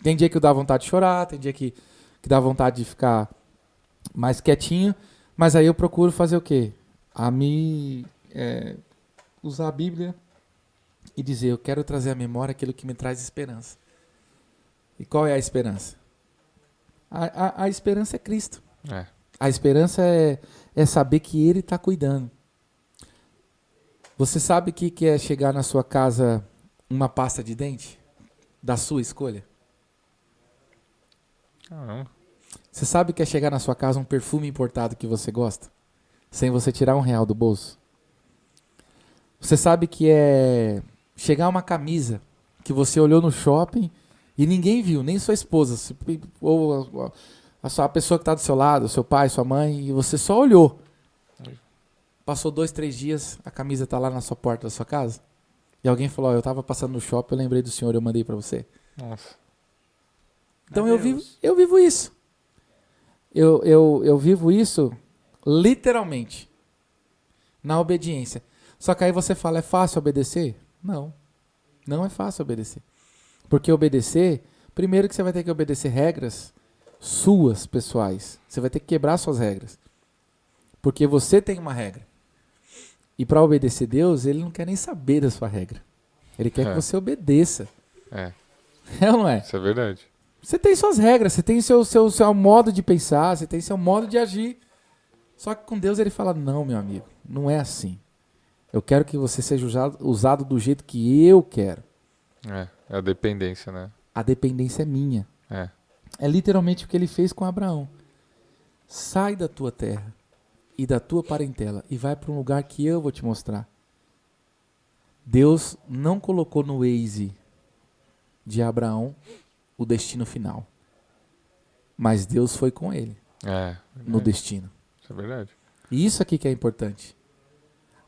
Tem dia que dá vontade de chorar. Tem dia que dá vontade de ficar mais quietinho. Mas aí eu procuro fazer o quê? Usar a Bíblia e dizer, eu quero trazer à memória aquilo que me traz esperança. E qual é a esperança? A esperança é Cristo. A esperança é saber que Ele está cuidando. Você sabe o que é chegar na sua casa uma pasta de dente? Da sua escolha? Você sabe o que é chegar na sua casa um perfume importado que você gosta? Sem você tirar R$1 do bolso? Você sabe que é chegar uma camisa que você olhou no shopping e ninguém viu, nem sua esposa, ou a pessoa que está do seu lado, seu pai, sua mãe, e você só olhou. Passou 2, 3 dias, a camisa está lá na sua porta da sua casa. E alguém falou, eu estava passando no shopping, eu lembrei do senhor, eu mandei para você. Nossa. Então eu vivo isso. Eu vivo isso literalmente. Na obediência. Só que aí você fala, é fácil obedecer? Não. Não é fácil obedecer. Porque obedecer, primeiro que você vai ter que obedecer regras suas, pessoais. Você vai ter que quebrar suas regras. Porque você tem uma regra. E para obedecer Deus, Ele não quer nem saber da sua regra. Ele quer que você obedeça. É ou não é? Isso é verdade. Você tem suas regras, você tem seu modo de pensar, você tem seu modo de agir. Só que com Deus Ele fala, não, meu amigo, não é assim. Eu quero que você seja usado do jeito que eu quero. É a dependência, né? A dependência é minha. É literalmente o que Ele fez com Abraão. Sai da tua terra e da tua parentela e vai para um lugar que eu vou te mostrar. Deus não colocou no Waze de Abraão o destino final. Mas Deus foi com ele no destino. Isso é verdade. E isso aqui que é importante.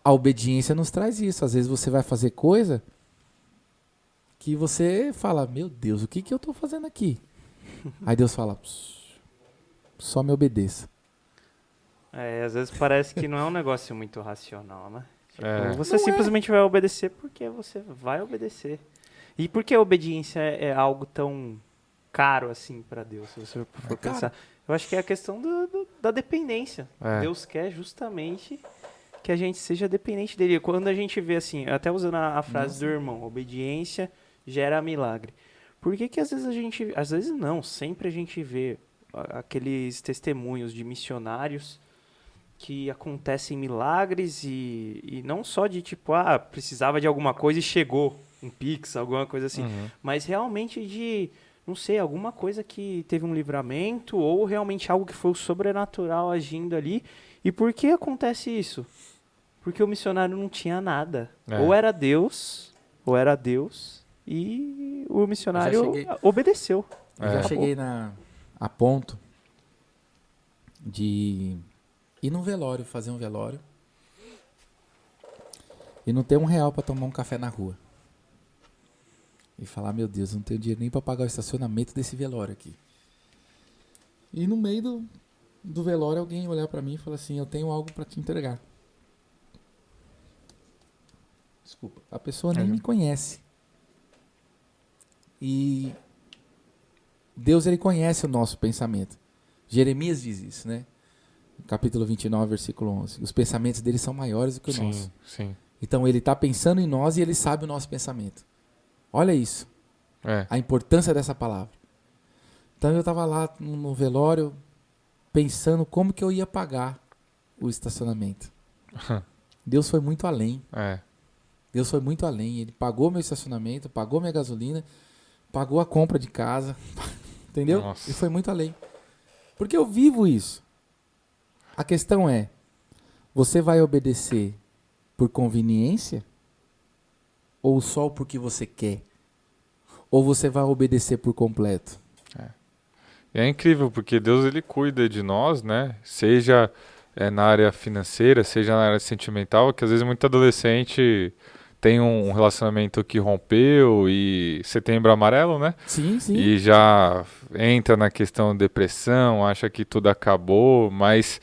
A obediência nos traz isso. Às vezes você vai fazer coisa que você fala, meu Deus, o que eu estou fazendo aqui? Aí Deus fala, só me obedeça. Às vezes parece que não é um negócio muito racional, né? Tipo, você simplesmente vai obedecer porque você vai obedecer. E por que a obediência é algo tão caro assim para Deus, se você for pensar? Eu acho que é a questão da dependência. Deus quer justamente que a gente seja dependente dele. Quando a gente vê assim, até usando a frase do irmão, obediência gera milagre. Por que às vezes não, sempre a gente vê aqueles testemunhos de missionários que acontecem milagres e não só de tipo, precisava de alguma coisa e chegou um Pix, alguma coisa assim, mas realmente de, não sei, alguma coisa que teve um livramento ou realmente algo que foi o sobrenatural agindo ali. E por que acontece isso? Porque o missionário não tinha nada. Ou era Deus e o missionário obedeceu. Eu já cheguei a ponto de ir num velório, fazer um velório e não ter R$1 para tomar um café na rua. E falar, meu Deus, não tenho dinheiro nem para pagar o estacionamento desse velório aqui. E no meio do velório alguém olhar para mim e falar assim, eu tenho algo para te entregar. Desculpa. A pessoa nem me conhece. E Deus, Ele conhece o nosso pensamento. Jeremias diz isso, né? Capítulo 29, versículo 11. Os pensamentos dele são maiores do que o nosso. Sim. Então ele está pensando em nós e ele sabe o nosso pensamento. Olha isso, É. a importância dessa palavra. Então eu estava lá no velório pensando como que eu ia pagar o estacionamento. Deus foi muito além. É. Deus foi muito além. Ele pagou meu estacionamento, pagou minha gasolina, pagou a compra de casa. Entendeu? Nossa. Ele foi muito além. Porque eu vivo isso. A questão é, você vai obedecer por conveniência? Ou só porque você quer? Ou você vai obedecer por completo? E é incrível, porque Deus ele cuida de nós, né? Seja na área financeira, seja na área sentimental, que às vezes muito adolescente tem um relacionamento que rompeu e setembro amarelo, né? Sim, sim. E já entra na questão de depressão, acha que tudo acabou, mas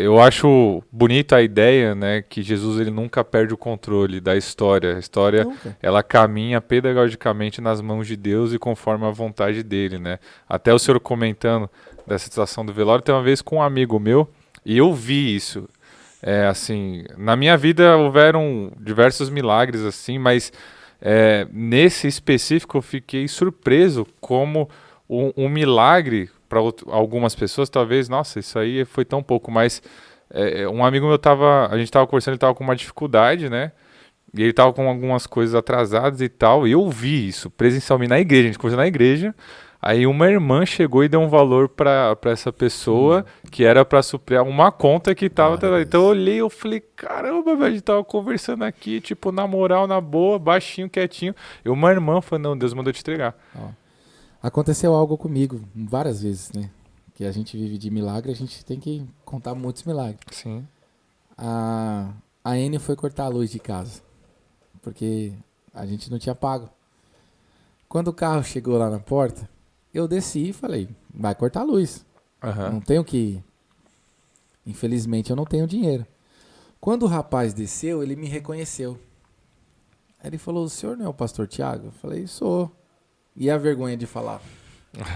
eu acho bonita a ideia, né, que Jesus ele nunca perde o controle da história. A história Nunca. ela caminha pedagogicamente nas mãos de Deus e conforme a vontade dele, né? Até o senhor comentando dessa situação do velório, tem uma vez com um amigo meu e eu vi isso. Assim, na minha vida houveram diversos milagres assim, mas nesse específico eu fiquei surpreso como um milagre para algumas pessoas, talvez, nossa, isso aí foi tão pouco, mas um amigo meu a gente tava conversando, ele tava com uma dificuldade, né? E ele tava com algumas coisas atrasadas e tal, e eu vi isso presencialmente na igreja, a gente conversou na igreja, aí uma irmã chegou e deu um valor para essa pessoa, que era para suprir uma conta que tava, então eu olhei, eu falei, caramba, velho, a gente tava conversando aqui, tipo, na moral, na boa, baixinho, quietinho, e uma irmã falou, não, Deus mandou te entregar. Ó, aconteceu algo comigo várias vezes, né? Que a gente vive de milagre, a gente tem que contar muitos milagres. Sim. A Enio foi cortar a luz de casa, porque a gente não tinha pago. Quando o carro chegou lá na porta, eu desci e falei, vai cortar a luz. Não tenho que ir. Infelizmente eu não tenho dinheiro. Quando o rapaz desceu, ele me reconheceu. Aí ele falou, o senhor não é o pastor Tiago? Eu falei, sou. E a vergonha de falar,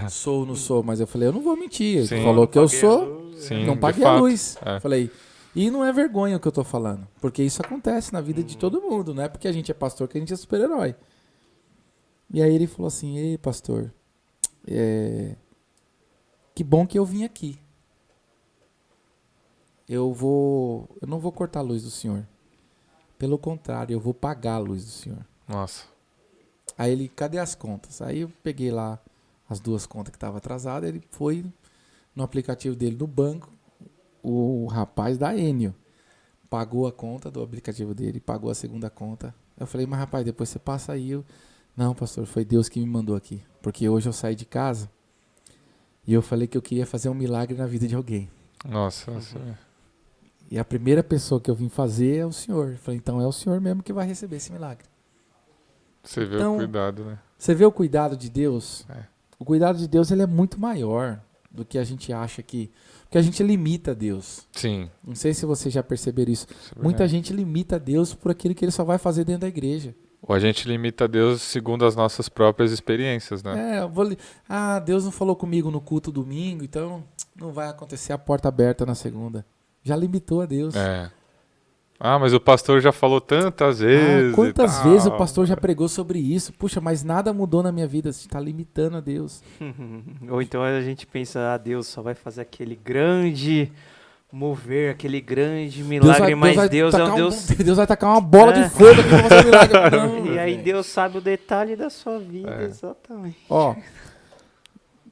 sou ou não sou? Mas eu falei, eu não vou mentir. Sim. Ele falou que eu sou, Sim, não de paguei a fato. luz. Falei, e não é vergonha o que eu tô falando, porque isso acontece na vida de todo mundo, não é porque a gente é pastor que a gente é super-herói. E aí ele falou assim, ei pastor, que bom que eu vim aqui. Eu não vou cortar a luz do senhor. Pelo contrário, eu vou pagar a luz do senhor. Nossa. Aí ele, cadê as contas? Aí eu peguei lá as 2 contas que estavam atrasadas, ele foi no aplicativo dele no banco, o rapaz da Enio pagou a conta do aplicativo dele, pagou a segunda conta. Eu falei, mas rapaz, depois você passa aí. Não, pastor, foi Deus que me mandou aqui, porque hoje eu saí de casa e eu falei que eu queria fazer um milagre na vida de alguém. Nossa. E a primeira pessoa que eu vim fazer é o senhor. Eu falei, então é o senhor mesmo que vai receber esse milagre. Você vê Então, o cuidado, né? Você vê o cuidado de Deus? É. O cuidado de Deus ele é muito maior do que a gente acha que... Porque a gente limita Deus. Sim. Não sei se vocês já perceberam isso. Isso é Muita verdade. gente limita Deus por aquilo que ele só vai fazer dentro da igreja. Ou a gente limita Deus segundo as nossas próprias experiências, né? Deus não falou comigo no culto domingo, então não vai acontecer a porta aberta na segunda. Já limitou a Deus. Mas o pastor já falou tantas vezes. Quantas e vezes tal. o pastor já pregou sobre isso? Puxa, mas nada mudou na minha vida. Você está limitando a Deus. Ou então a gente pensa, Deus só vai fazer aquele grande mover, aquele grande milagre, mas Deus é um Deus... Deus vai tacar uma bola de fogo aqui pra fazer um milagre. Não, E aí velho. Deus sabe o detalhe da sua vida, exatamente. Ó,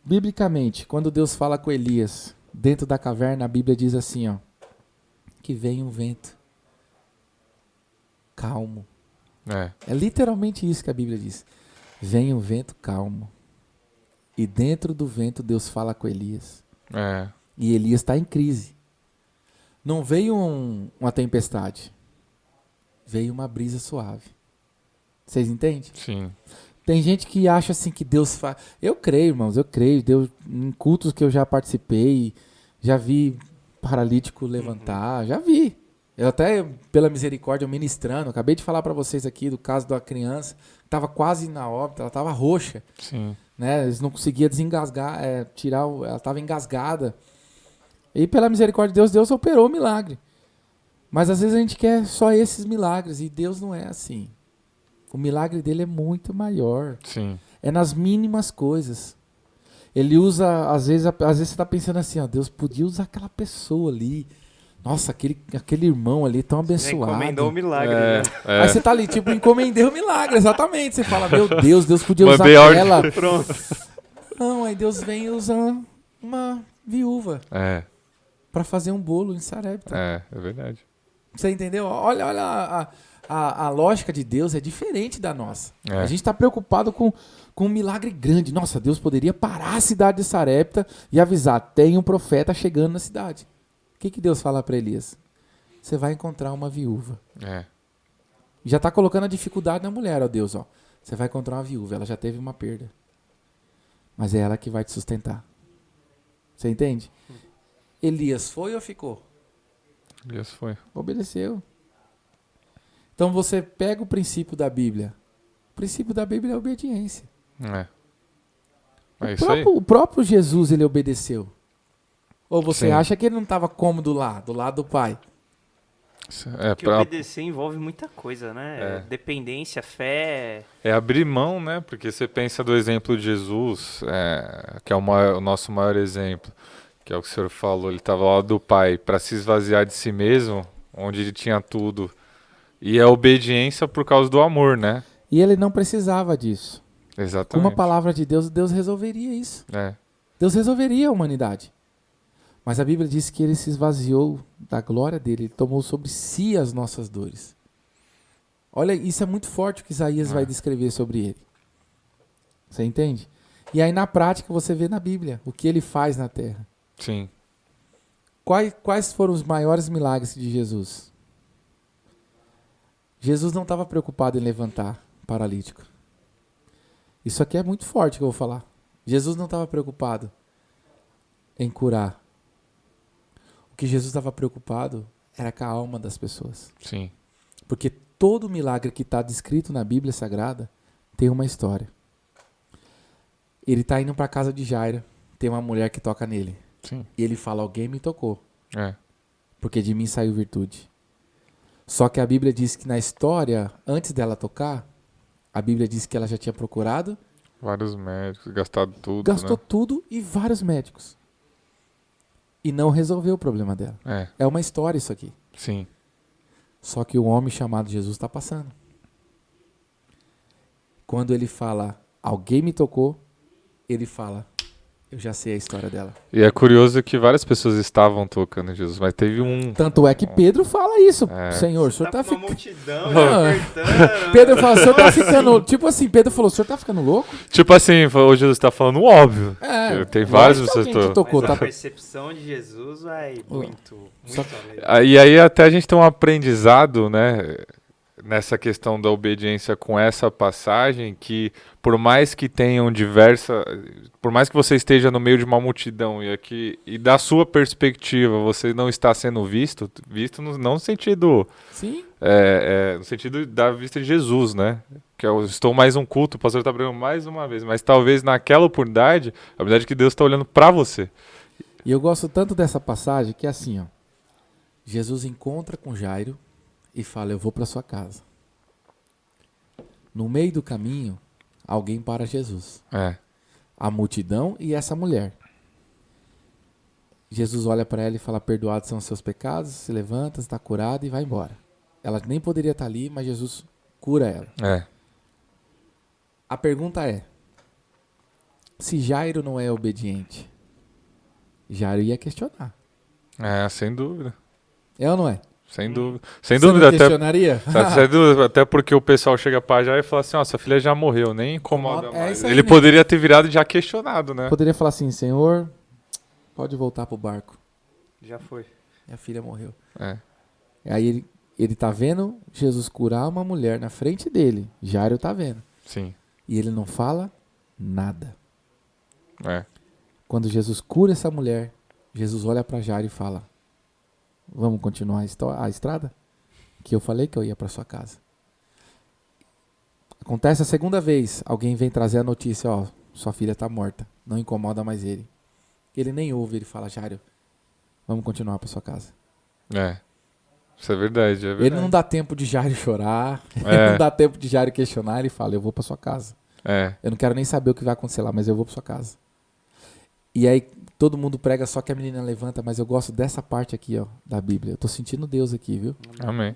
biblicamente, quando Deus fala com Elias, dentro da caverna, a Bíblia diz assim, ó, que vem um vento calmo. É literalmente isso que a Bíblia diz. Vem um vento calmo. E dentro do vento Deus fala com Elias. E Elias está em crise. Não veio uma tempestade. Veio uma brisa suave. Vocês entendem? Sim. Tem gente que acha assim que Deus faz... Eu creio, irmãos, eu creio. Deus, em cultos que eu já participei, já vi paralítico levantar, já vi. Eu até, pela misericórdia, ministrando, acabei de falar para vocês aqui do caso da criança, que estava quase na óbito, ela estava roxa, Sim. né? Eles não conseguiam desengasgar, ela estava engasgada. E pela misericórdia de Deus, Deus operou o milagre. Mas às vezes a gente quer só esses milagres e Deus não é assim. O milagre dele é muito maior. Sim. É nas mínimas coisas. Ele usa, às vezes você está pensando assim, ó, Deus podia usar aquela pessoa ali. Nossa, aquele irmão ali tão abençoado. Encomendou um milagre, É, né? é. Aí você tá ali, tipo, encomendei o milagre, exatamente. Você fala, meu Deus podia usar Mandei ordem. aquela. Pronto. Não, aí Deus vem e usa uma viúva É, para fazer um bolo em Sarepta. é verdade. Você entendeu? Olha a lógica de Deus é diferente da nossa. É. A gente está preocupado com um milagre grande. Nossa, Deus poderia parar a cidade de Sarepta e avisar, tem um profeta chegando na cidade. O que Deus fala para Elias? Você vai encontrar uma viúva. É, Já está colocando a dificuldade na mulher, ó Deus. Ó. Você vai encontrar uma viúva, ela já teve uma perda. Mas é ela que vai te sustentar. Você entende? Elias foi ou ficou? Elias foi. Obedeceu. Então você pega o princípio da Bíblia. O princípio da Bíblia é a obediência. É isso aí. O próprio Jesus, ele obedeceu. Ou você Sim. acha que ele não estava cômodo lá, do lado do Pai? É, Porque obedecer envolve muita coisa, né? É. Dependência, fé. é abrir mão, né? Porque você pensa do exemplo de Jesus, que é o nosso maior exemplo, que é o que o senhor falou, ele estava lá do Pai para se esvaziar de si mesmo, onde ele tinha tudo. E a obediência por causa do amor, né? E ele não precisava disso. Com Exatamente. uma palavra de Deus, Deus resolveria isso. É, Deus resolveria a humanidade. Mas a Bíblia diz que ele se esvaziou da glória dele, ele tomou sobre si as nossas dores. Olha, isso é muito forte o que Isaías vai descrever sobre ele. Você entende? E aí na prática você vê na Bíblia o que ele faz na terra. sim. Quais foram os maiores milagres de Jesus? Jesus não estava preocupado em levantar paralítico. Isso aqui é muito forte que eu vou falar. Jesus não estava preocupado em curar. O que Jesus estava preocupado era com a alma das pessoas. Sim. Porque todo milagre que está descrito na Bíblia Sagrada tem uma história. Ele está indo para a casa de Jairo, tem uma mulher que toca nele. Sim. E ele fala, alguém me tocou, É. porque de mim saiu virtude. Só que a Bíblia diz que na história, antes dela tocar, a Bíblia diz que ela já tinha procurado, Vários médicos, gastado tudo, gastou né? tudo e vários médicos. E não resolveu o problema dela. É uma história isso aqui. Sim. Só que o homem chamado Jesus está passando. Quando ele fala, alguém me tocou, ele fala, eu já sei a história dela. E é curioso que várias pessoas estavam tocando em Jesus, mas teve um... Tanto é que Pedro fala isso. É. Senhor, o senhor tá com uma ficando... multidão, Não. apertando. Pedro fala, o senhor tá ficando... Tipo assim, Pedro falou, o senhor tá ficando louco? Tipo assim, o Jesus tá falando óbvio. Tem várias lógico que pessoas alguém te que tocou, Mas a tá? percepção de Jesus vai muito Só- além. E aí até a gente tem um aprendizado, né, nessa questão da obediência com essa passagem, que por mais que tenham por mais que você esteja no meio de uma multidão e da sua perspectiva você não está sendo visto não no sentido, Sim. no sentido da vista de Jesus, né, que eu estou mais um culto, o pastor está pregando mais uma vez, mas talvez naquela oportunidade, a verdade é que Deus está olhando para você. E eu gosto tanto dessa passagem que é assim, ó. Jesus encontra com Jairo e fala, eu vou para sua casa. No meio do caminho, alguém para Jesus. A multidão e essa mulher. Jesus olha para ela e fala, perdoados são os seus pecados, se levanta, está curada e vai embora. Ela nem poderia estar ali, mas Jesus cura ela. A pergunta é, se Jairo não é obediente, Jairo ia questionar. Sem dúvida. É ou não é? Sem dúvida. Sem Você dúvida, não até, questionaria? sem dúvida, até porque o pessoal chega pra já e fala assim, ó, sua filha já morreu, nem incomoda É mais. isso aí Ele mesmo. poderia ter virado e já questionado, né? Poderia falar assim, Senhor, pode voltar pro barco. Já foi. Minha filha morreu. É. Aí ele tá vendo Jesus curar uma mulher na frente dele. Jairo tá vendo. Sim. E ele não fala nada. É. Quando Jesus cura essa mulher, Jesus olha para Jairo e fala, vamos continuar a estrada? Que eu falei que eu ia para sua casa. Acontece a segunda vez, alguém vem trazer a notícia, ó, sua filha tá morta, não incomoda mais ele. Ele nem ouve, ele fala, Jairo, vamos continuar para sua casa. Isso é verdade, é verdade. Ele não dá tempo de Jairo chorar, É. ele não dá tempo de Jairo questionar, ele fala, eu vou pra sua casa. É, Eu não quero nem saber o que vai acontecer lá, mas eu vou pra sua casa. E aí todo mundo prega, só que a menina levanta, mas eu gosto dessa parte aqui, ó, da Bíblia. Eu tô sentindo Deus aqui, viu? amém.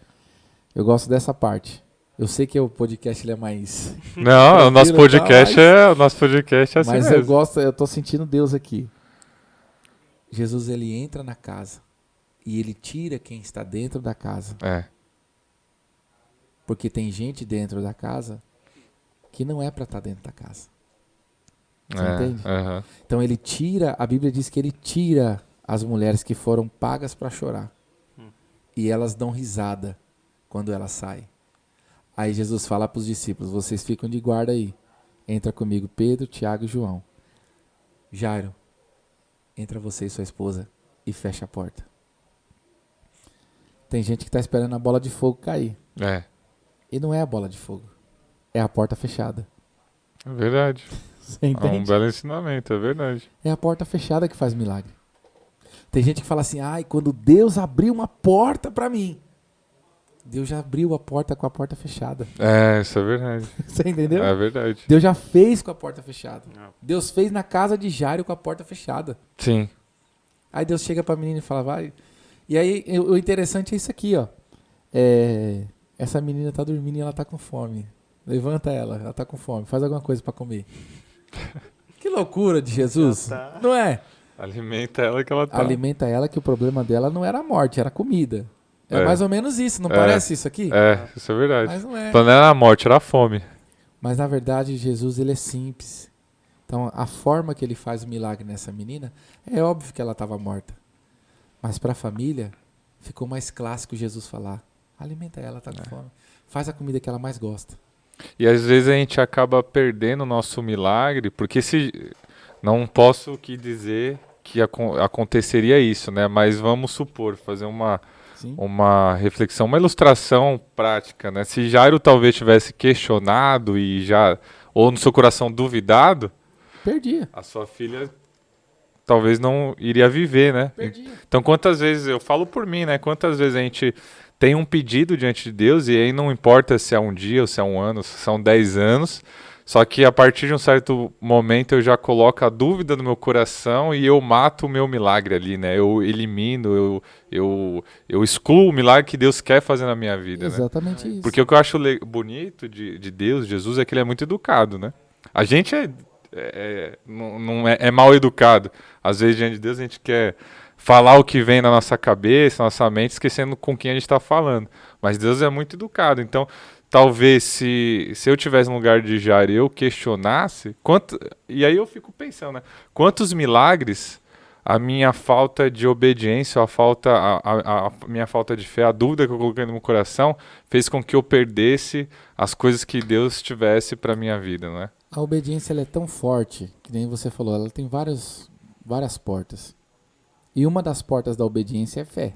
Eu gosto dessa parte. Eu sei que o podcast ele é mais... Não, o nosso Tranquilo, podcast tá, o nosso podcast é assim mas mesmo. eu tô sentindo Deus aqui. Jesus, ele entra na casa e ele tira quem está dentro da casa. É, Porque tem gente dentro da casa que não é para estar dentro da casa. Você entende? aham. Então ele tira, a Bíblia diz que ele tira as mulheres que foram pagas para chorar. E elas dão risada quando elas saem. Aí Jesus fala para os discípulos, vocês ficam de guarda aí. Entra comigo Pedro, Tiago e João. Jairo, entra você e sua esposa e fecha a porta. Tem gente que está esperando a bola de fogo cair. É, E não é a bola de fogo. É a porta fechada. é verdade. Você É um entende? belo ensinamento, é verdade. É a porta fechada que faz milagre. Tem gente que fala assim, ai, quando Deus abriu uma porta para mim. Deus já abriu a porta com a porta fechada. É, isso é verdade. Você entendeu? É verdade. Deus já fez com a porta fechada. Não. Deus fez na casa de Jairo com a porta fechada. Sim. Aí Deus chega pra menina e fala, vai. E aí o interessante é isso aqui, ó. Essa menina tá dormindo e ela tá com fome. Levanta ela tá com fome. Faz alguma coisa pra comer. Que loucura de Jesus. Já tá. Não é? Alimenta ela que ela tá. Alimenta ela, que o problema dela não era a morte, era a comida. É, É. mais ou menos isso, não É. parece isso aqui? É, isso é verdade. Mas não é. Então não era a morte, era a fome. Mas na verdade Jesus ele é simples. Então a forma que ele faz o milagre nessa menina, é óbvio que ela estava morta. Mas para a família ficou mais clássico Jesus falar: alimenta ela, tá com fome. Faz a comida que ela mais gosta. E às vezes a gente acaba perdendo o nosso milagre, porque se não posso que dizer que aconteceria isso, né? Mas vamos supor, fazer Sim. uma reflexão, uma ilustração prática, né? Se Jairo talvez tivesse questionado e já, ou no seu coração duvidado, Perdia. a sua filha talvez não iria viver, né? Perdia. Então quantas vezes, eu falo por mim, né? Quantas vezes a gente tem um pedido diante de Deus e aí não importa se é um dia ou se é um ano, se são 10 anos, só que a partir de um certo momento eu já coloco a dúvida no meu coração e eu mato o meu milagre ali, né? Eu elimino, eu excluo o milagre que Deus quer fazer na minha vida, né? Exatamente isso. Porque o que eu acho bonito de Deus, Jesus, é que ele é muito educado, né? A gente não é mal educado. Às vezes, diante de Deus, a gente quer falar o que vem na nossa cabeça, na nossa mente, esquecendo com quem a gente está falando. Mas Deus é muito educado. Então, talvez se eu tivesse no lugar de Jairo e eu questionasse, e aí eu fico pensando, né? Quantos milagres a minha falta de obediência, a minha falta de fé, a dúvida que eu coloquei no meu coração, fez com que eu perdesse as coisas que Deus tivesse para minha vida, né? A obediência ela é tão forte, que nem você falou, ela tem várias portas. E uma das portas da obediência é fé.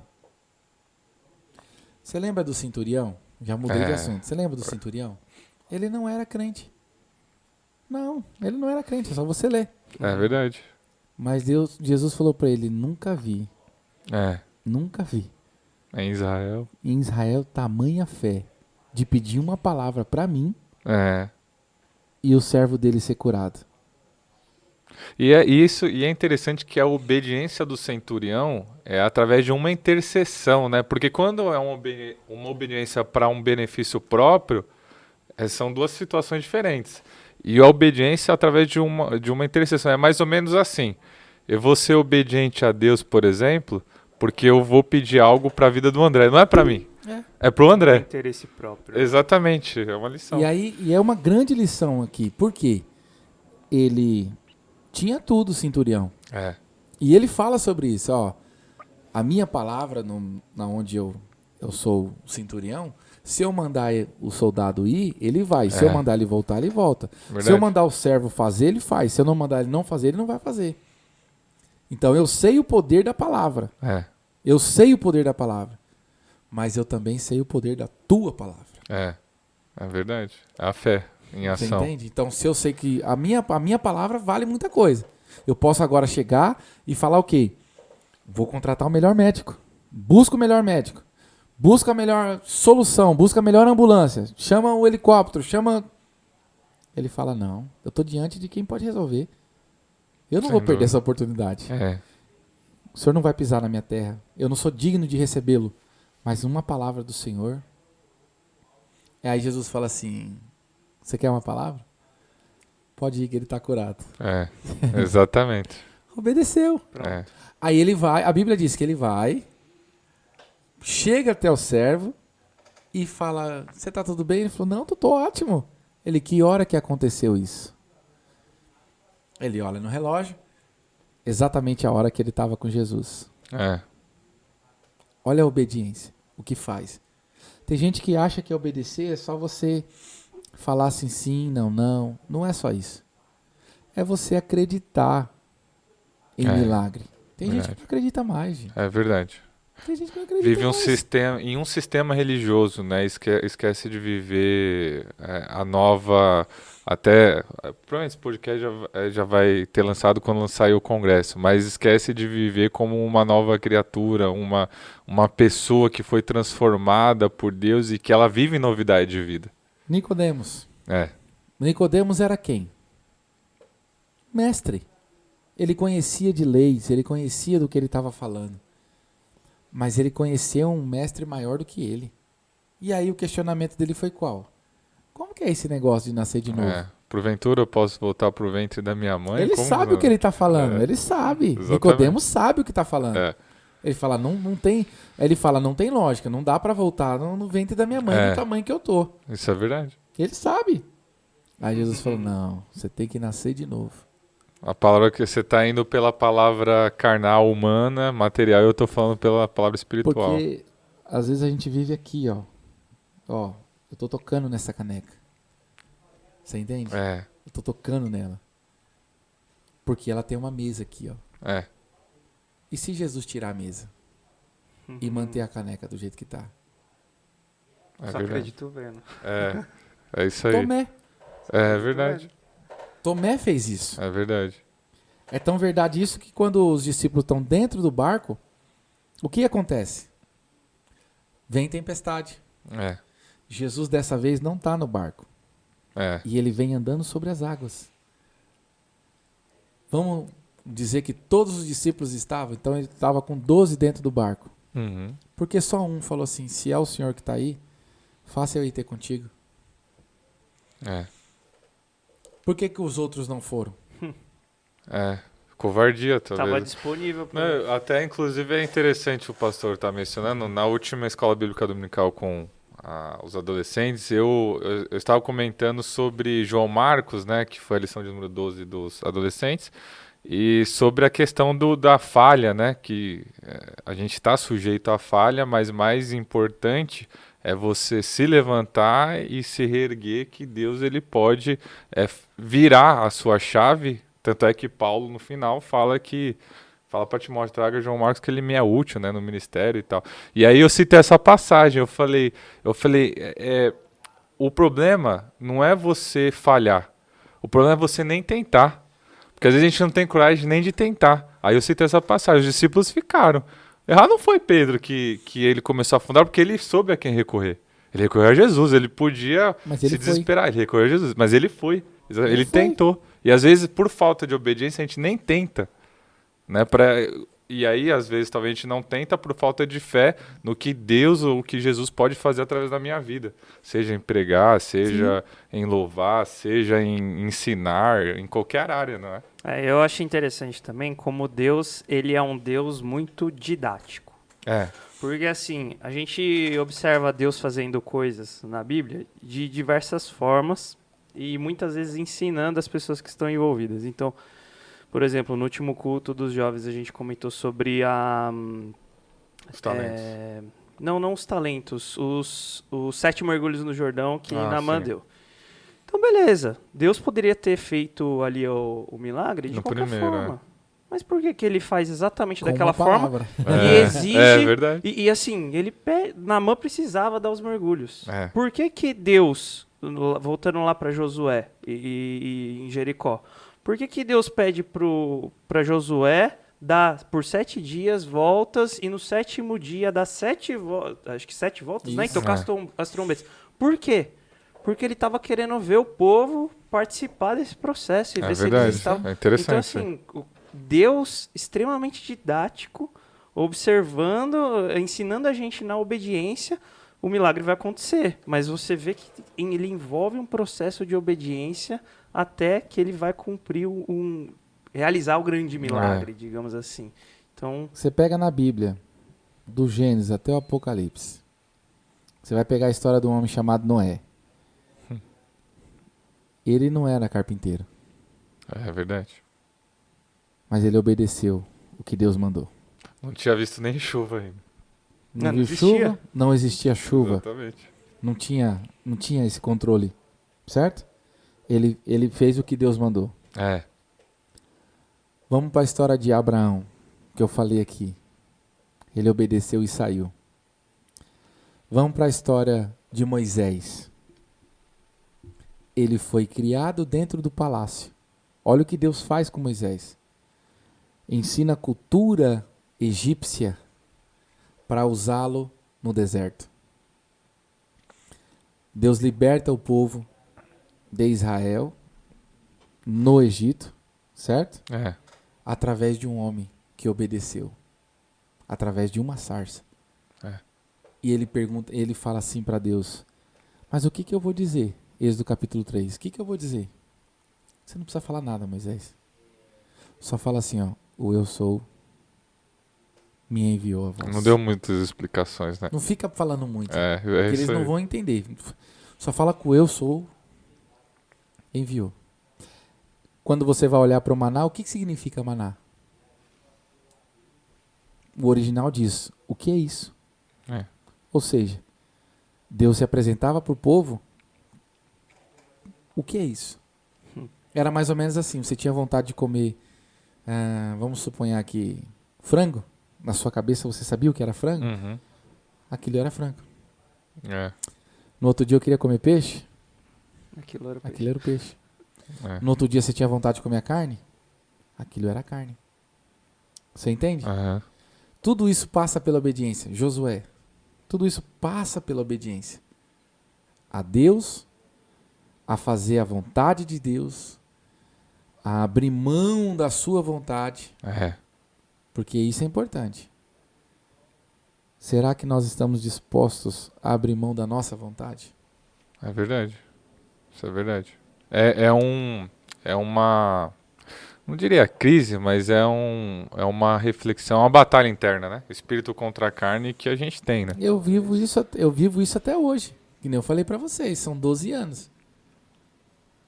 Você lembra do centurião? Já mudei de assunto. Você lembra do centurião? Ele não era crente. Não, ele não era crente, é só você ler. É verdade. Mas Jesus falou para ele, nunca vi Em Israel. em Israel tamanha fé de pedir uma palavra para mim e o servo dele ser curado. E é interessante que a obediência do centurião é através de uma intercessão, né? Porque quando é uma obediência para um benefício próprio, são duas situações diferentes. E a obediência através de uma intercessão é mais ou menos assim. Eu vou ser obediente a Deus, por exemplo, porque eu vou pedir algo para a vida do André. Não é para mim, é para o André. Interesse próprio. Exatamente, é uma lição. E é uma grande lição aqui. Por quê? Ele tinha tudo, centurião. E ele fala sobre isso, ó. A minha palavra, na onde eu sou centurião, se eu mandar o soldado ir, ele vai. Se eu mandar ele voltar, ele volta. Verdade. Se eu mandar o servo fazer, ele faz. Se eu não mandar ele não fazer, ele não vai fazer. Então eu sei o poder da palavra. Eu sei o poder da palavra. Mas eu também sei o poder da tua palavra. É verdade. A fé em Você ação. entende? Então, se eu sei que a minha palavra vale muita coisa, eu posso agora chegar e falar o quê? Vou contratar o melhor médico. Busco o melhor médico. Busca a melhor solução, busca a melhor ambulância, chama o helicóptero, chama... Ele fala, não, eu estou diante de quem pode resolver. Eu não Sem vou perder dúvida. essa oportunidade. É. O Senhor não vai pisar na minha terra. Eu não sou digno de recebê-lo. Mas uma palavra do Senhor... Aí Jesus fala assim, você quer uma palavra? Pode ir que ele está curado. É. Exatamente. Obedeceu. É. Aí ele vai, a Bíblia diz que ele vai, chega até o servo e fala, você tá tudo bem? Ele falou, não, tô ótimo. Ele, que hora que aconteceu isso? Ele olha no relógio, exatamente a hora que ele estava com Jesus. É. Olha a obediência, o que faz. Tem gente que acha que obedecer é só você falar assim, sim, não, não. Não é só isso. É você acreditar em milagre. Tem gente que não acredita mais, gente. É verdade. Tem gente que não acredita Vive mais. em um sistema religioso, né? Esquece de viver a nova... Até... Provavelmente esse podcast já vai ter lançado quando sair o congresso, mas esquece de viver como uma nova criatura, uma pessoa que foi transformada por Deus e que ela vive novidade de vida. Nicodemos. É. Nicodemos era quem? Mestre. Ele conhecia de leis, ele conhecia do que ele estava falando. Mas ele conheceu um mestre maior do que ele. E aí o questionamento dele foi qual? Como que é esse negócio de nascer de novo? Porventura eu posso voltar pro ventre da minha mãe? Ele Como sabe não? o que ele está falando, É. ele sabe. Exatamente. Nicodemos sabe o que está falando. É. Ele fala, não tem. Ele fala, não tem lógica, não dá para voltar no ventre da minha mãe do tamanho que eu tô. Isso é verdade. Ele sabe. Aí Jesus falou, não, você tem que nascer de novo. A palavra que você está indo pela palavra carnal, humana, material, eu estou falando pela palavra espiritual. Porque às vezes a gente vive aqui, ó. Ó, eu tô tocando nessa caneca. Você entende? É, Eu tô tocando nela. Porque ela tem uma mesa aqui, ó. é. E se Jesus tirar a mesa e manter a caneca do jeito que tá? É Só verdade. acredito vendo. É isso aí. Tomé. É verdade. Tomé fez isso. É verdade. É tão verdade isso que quando os discípulos estão dentro do barco, o que acontece? Vem tempestade. É, Jesus dessa vez não está no barco. é. E ele vem andando sobre as águas. Vamos dizer que todos os discípulos estavam, então ele estava com 12 dentro do barco. Uhum. Porque só um falou assim, se é o Senhor que está aí, faça eu ir ter contigo. É. Tá Por que os outros não foram? É. Covardia, talvez. Tava disponível pra... Não, até, inclusive, é interessante o pastor estar mencionando. Na última escola bíblica dominical com os adolescentes, eu estava comentando sobre João Marcos, né, que foi a lição de número 12 dos adolescentes, e sobre a questão da falha, né, que a gente está sujeito à falha, mas mais importante é você se levantar e se reerguer, que Deus ele pode virar a sua chave. Tanto é que Paulo, no final, fala para Timóteo, traga João Marcos que ele me é útil, né, no ministério e tal. E aí eu citei essa passagem, eu falei, o problema não é você falhar, o problema é você nem tentar. Porque às vezes a gente não tem coragem nem de tentar. Aí eu citei essa passagem, os discípulos ficaram. Errado não foi Pedro que ele começou a afundar, porque ele soube a quem recorrer. Ele recorreu a Jesus, ele podia se desesperar, ele recorreu a Jesus, mas ele foi. Ele tentou. E às vezes, por falta de obediência, a gente nem tenta. Né? E aí, às vezes, talvez a gente não tenta por falta de fé no que Deus ou o que Jesus pode fazer através da minha vida. Seja em pregar, seja em louvar, seja em ensinar, em qualquer área, não é? Eu acho interessante também como Deus, ele é um Deus muito didático. Porque assim, a gente observa Deus fazendo coisas na Bíblia de diversas formas e muitas vezes ensinando as pessoas que estão envolvidas. Então, por exemplo, no último culto dos jovens a gente comentou sobre Os talentos. Não os talentos, os 7 mergulhos no Jordão que Naamã sim. deu. Então, beleza. Deus poderia ter feito ali o milagre de No qualquer primeiro, forma. Mas por que ele faz exatamente Com daquela uma forma? palavra. E exige... É verdade. E assim, Naamã precisava dar os mergulhos. É. Por que Deus, voltando lá para Josué e em Jericó, por que Deus pede para Josué dá por 7 dias voltas e no 7º dia dá 7 voltas, né? Isso. Que tocar as trombetas. Por quê? Porque ele estava querendo ver o povo participar desse processo. E É ver se eles verdade, estavam... é interessante. Então, assim, Deus extremamente didático, observando, ensinando a gente na obediência, o milagre vai acontecer. Mas você vê que ele envolve um processo de obediência até que ele vai cumprir realizar o grande milagre, digamos assim. Então, Você pega na Bíblia, do Gênesis até o Apocalipse. Você vai pegar a história de um homem chamado Noé. Ele não era carpinteiro, É verdade. mas ele obedeceu o que Deus mandou. Não tinha visto nem chuva ainda. Não Não viu existia. chuva, não existia chuva, Exatamente. não tinha esse controle, certo? Ele fez o que Deus mandou. É. Vamos para a história de Abraão, que eu falei aqui. Ele obedeceu e saiu. Vamos para a história de Moisés. Ele foi criado dentro do palácio. Olha o que Deus faz com Moisés. Ensina a cultura egípcia para usá-lo no deserto. Deus liberta o povo de Israel no Egito, certo? É. Através de um homem que obedeceu, através de uma sarça. É. E ele fala assim para Deus: mas o que eu vou dizer? Êxodo capítulo 3. O que eu vou dizer? Você não precisa falar nada, Moisés. Só fala assim, ó: o eu sou me enviou a voz. Não deu muitas explicações, né? Não fica falando muito, É porque eles isso não aí. vão entender. Só fala que o eu sou enviou. Quando você vai olhar para o maná, o que significa maná? O original diz: o que é isso? É. Ou seja, Deus se apresentava para o povo. O que é isso? Era mais ou menos assim: você tinha vontade de comer, vamos suponhar aqui, frango. Na sua cabeça você sabia o que era frango? Uhum. Aquilo era frango. É. No outro dia eu queria comer peixe. aquilo era o Aquilo era o peixe. É. No outro dia você tinha vontade de comer a carne. Aquilo era a carne. Você entende? Aham. Tudo isso passa pela obediência. Josué, tudo isso passa pela obediência a Deus, a fazer a vontade de Deus, a abrir mão da sua vontade, É. porque isso é importante. Será que nós estamos dispostos a abrir mão da nossa vontade? É verdade. Isso é verdade. É uma, não diria crise, mas é uma reflexão, uma batalha interna, né? Espírito contra a carne que a gente tem, né? Eu vivo isso até hoje. Que nem eu falei pra vocês, são 12 anos.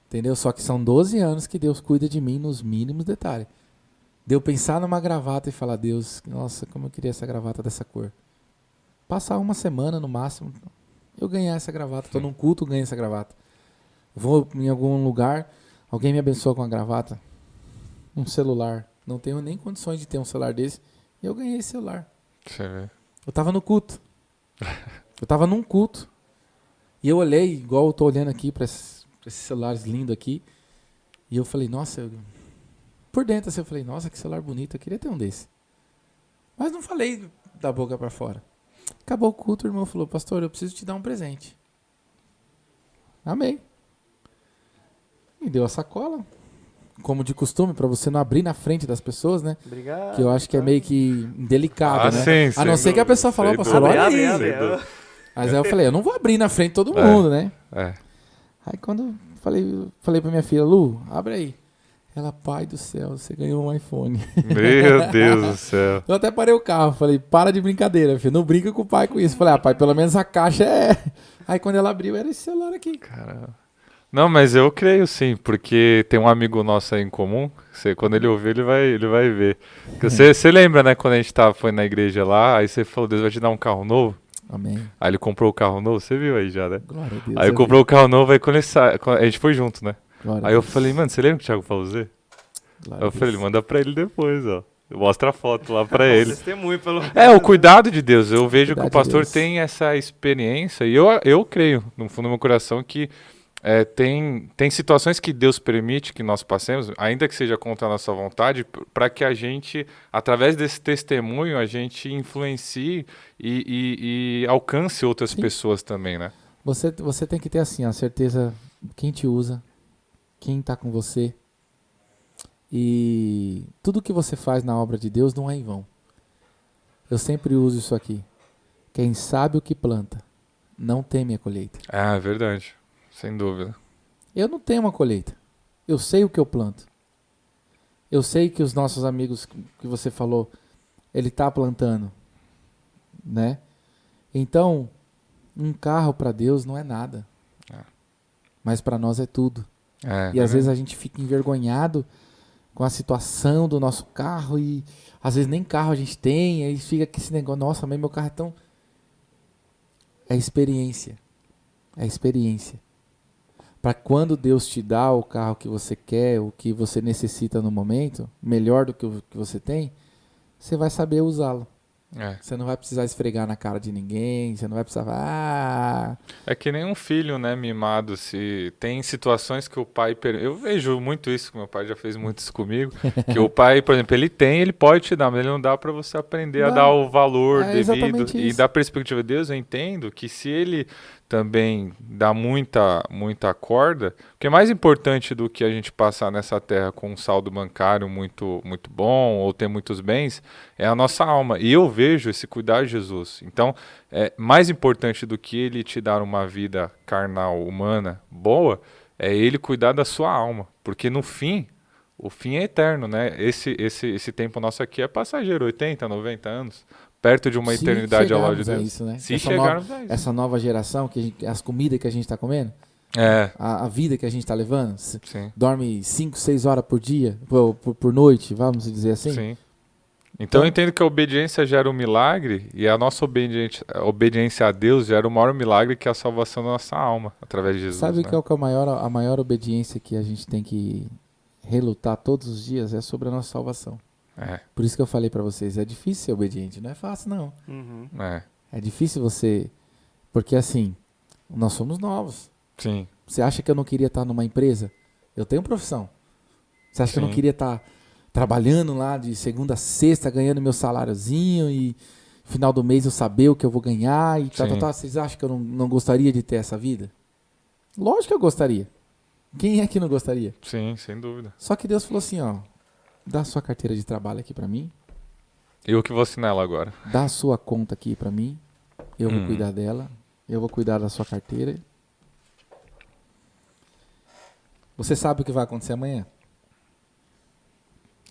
Entendeu? Só que são 12 anos que Deus cuida de mim nos mínimos detalhes. De eu pensar numa gravata e falar: Deus, nossa, como eu queria essa gravata dessa cor. Passar uma semana no máximo, eu ganhar essa gravata. Tô num culto, ganho essa gravata. Vou em algum lugar, alguém me abençoa com a gravata. Um celular. Não tenho nem condições de ter um celular desse. E eu ganhei esse celular. Você vê. Eu tava no culto. Eu tava num culto. E eu olhei, igual eu tô olhando aqui para esses celulares lindos aqui. E eu falei: nossa, por dentro assim, eu falei: nossa, que celular bonito, eu queria ter um desse. Mas não falei da boca para fora. Acabou o culto, o irmão falou: pastor, eu preciso te dar um presente. Amém. Me deu a sacola, como de costume, para você não abrir na frente das pessoas, né? Obrigado. Que eu acho que é meio que indelicado, né? sim, A sem não ser que a dúvida, pessoa falou: sem pastor, dúvida. olha Abre, aí. abre, Sem dúvida. Mas aí eu falei: eu não vou abrir na frente de todo É. mundo, né? É. Aí quando eu falei pra minha filha: Lu, abre aí. Ela: pai do céu, você ganhou um iPhone. Meu Deus do céu. Eu até parei o carro, falei: para de brincadeira, filho, não brinca com o pai com isso. Falei: pai, pelo menos a caixa é... Aí quando ela abriu, era esse celular aqui. Caramba. Não, mas eu creio sim, porque tem um amigo nosso aí em comum, quando ele ouvir, ele vai ver. Você lembra, né, quando a gente foi na igreja lá, aí você falou: Deus vai te dar um carro novo? Amém. Aí ele comprou o carro novo, você viu aí já, né? Glória a Deus. Aí eu comprou vi. o carro novo, aí quando a gente foi junto, né? Glória a Aí eu Deus. falei: mano, você lembra que o Thiago falou Z? Glória Aí eu a falei: Deus. manda pra ele depois, ó. Mostra a foto lá pra ele. Testemunho pelo O cuidado de Deus. Eu vejo que o Cuidado de pastor Deus. tem essa experiência, e eu creio, no fundo do meu coração, que tem situações que Deus permite que nós passemos, ainda que seja contra a nossa vontade, para que a gente, através desse testemunho, a gente influencie e alcance outras Sim. pessoas também, né? Você tem que ter assim, a certeza quem te usa, quem está com você. E tudo que você faz na obra de Deus não é em vão. Eu sempre uso isso aqui. Quem sabe o que planta, não teme a colheita. É verdade, sem dúvida. Eu não tenho uma colheita. Eu sei o que eu planto. Eu sei que os nossos amigos que você falou, ele está plantando, né? Então, um carro para Deus não é nada. Mas para nós é tudo. E às vezes a gente fica envergonhado com a situação do nosso carro e às vezes nem carro a gente tem, aí fica com esse negócio, nossa, mas meu carro é tão... É experiência. É experiência. Para quando Deus te dá o carro que você quer, o que você necessita no momento, melhor do que o que você tem, você vai saber usá-lo. Você não vai precisar esfregar na cara de ninguém, você não vai precisar... É que nem um filho, né, mimado, se tem situações que o pai... Eu vejo muito isso, que meu pai já fez muito isso comigo, que o pai, por exemplo, ele pode te dar, mas ele não dá para você aprender a dar o valor devido. E da perspectiva de Deus, eu entendo que se ele também dá muita corda, o que é mais importante do que a gente passar nessa terra com um saldo bancário muito, muito bom, ou ter muitos bens, é a nossa alma. E eu vejo esse cuidar de Jesus. Então, mais importante do que ele te dar uma vida carnal, humana, boa, é ele cuidar da sua alma. Porque no fim, o fim é eterno, né? Esse tempo nosso aqui é passageiro, 80, 90 anos. Perto de uma eternidade ao lado de Deus. Isso, né? Se chegarmos a isso. Essa nova geração, as comidas que a gente está comendo, a vida que a gente está levando, dorme 5, 6 horas por dia, por noite, vamos dizer assim. Sim. Então eu entendo que a obediência gera um milagre e a nossa obediência a Deus gera o maior milagre, que é a salvação da nossa alma, através de Jesus. Sabe o né? que é a maior obediência que a gente tem que relutar todos os dias? É sobre a nossa salvação. Por isso que eu falei para vocês, é difícil ser obediente, não é fácil não. É difícil você... Porque assim, nós somos novos. Sim. Você acha que eu não queria estar numa empresa? Eu tenho profissão. Você acha que eu não queria estar trabalhando lá de segunda a sexta, ganhando meu saláriozinho e final do mês eu saber o que eu vou ganhar e tal. Vocês acham que eu não gostaria de ter essa vida? Lógico que eu gostaria. Quem é que não gostaria? Sim, sem dúvida. Só que Deus falou assim, ó, dá a sua carteira de trabalho aqui pra mim. Eu que vou assinar ela agora. Dá a sua conta aqui pra mim. Eu vou cuidar dela. Eu vou cuidar da sua carteira. Você sabe o que vai acontecer amanhã?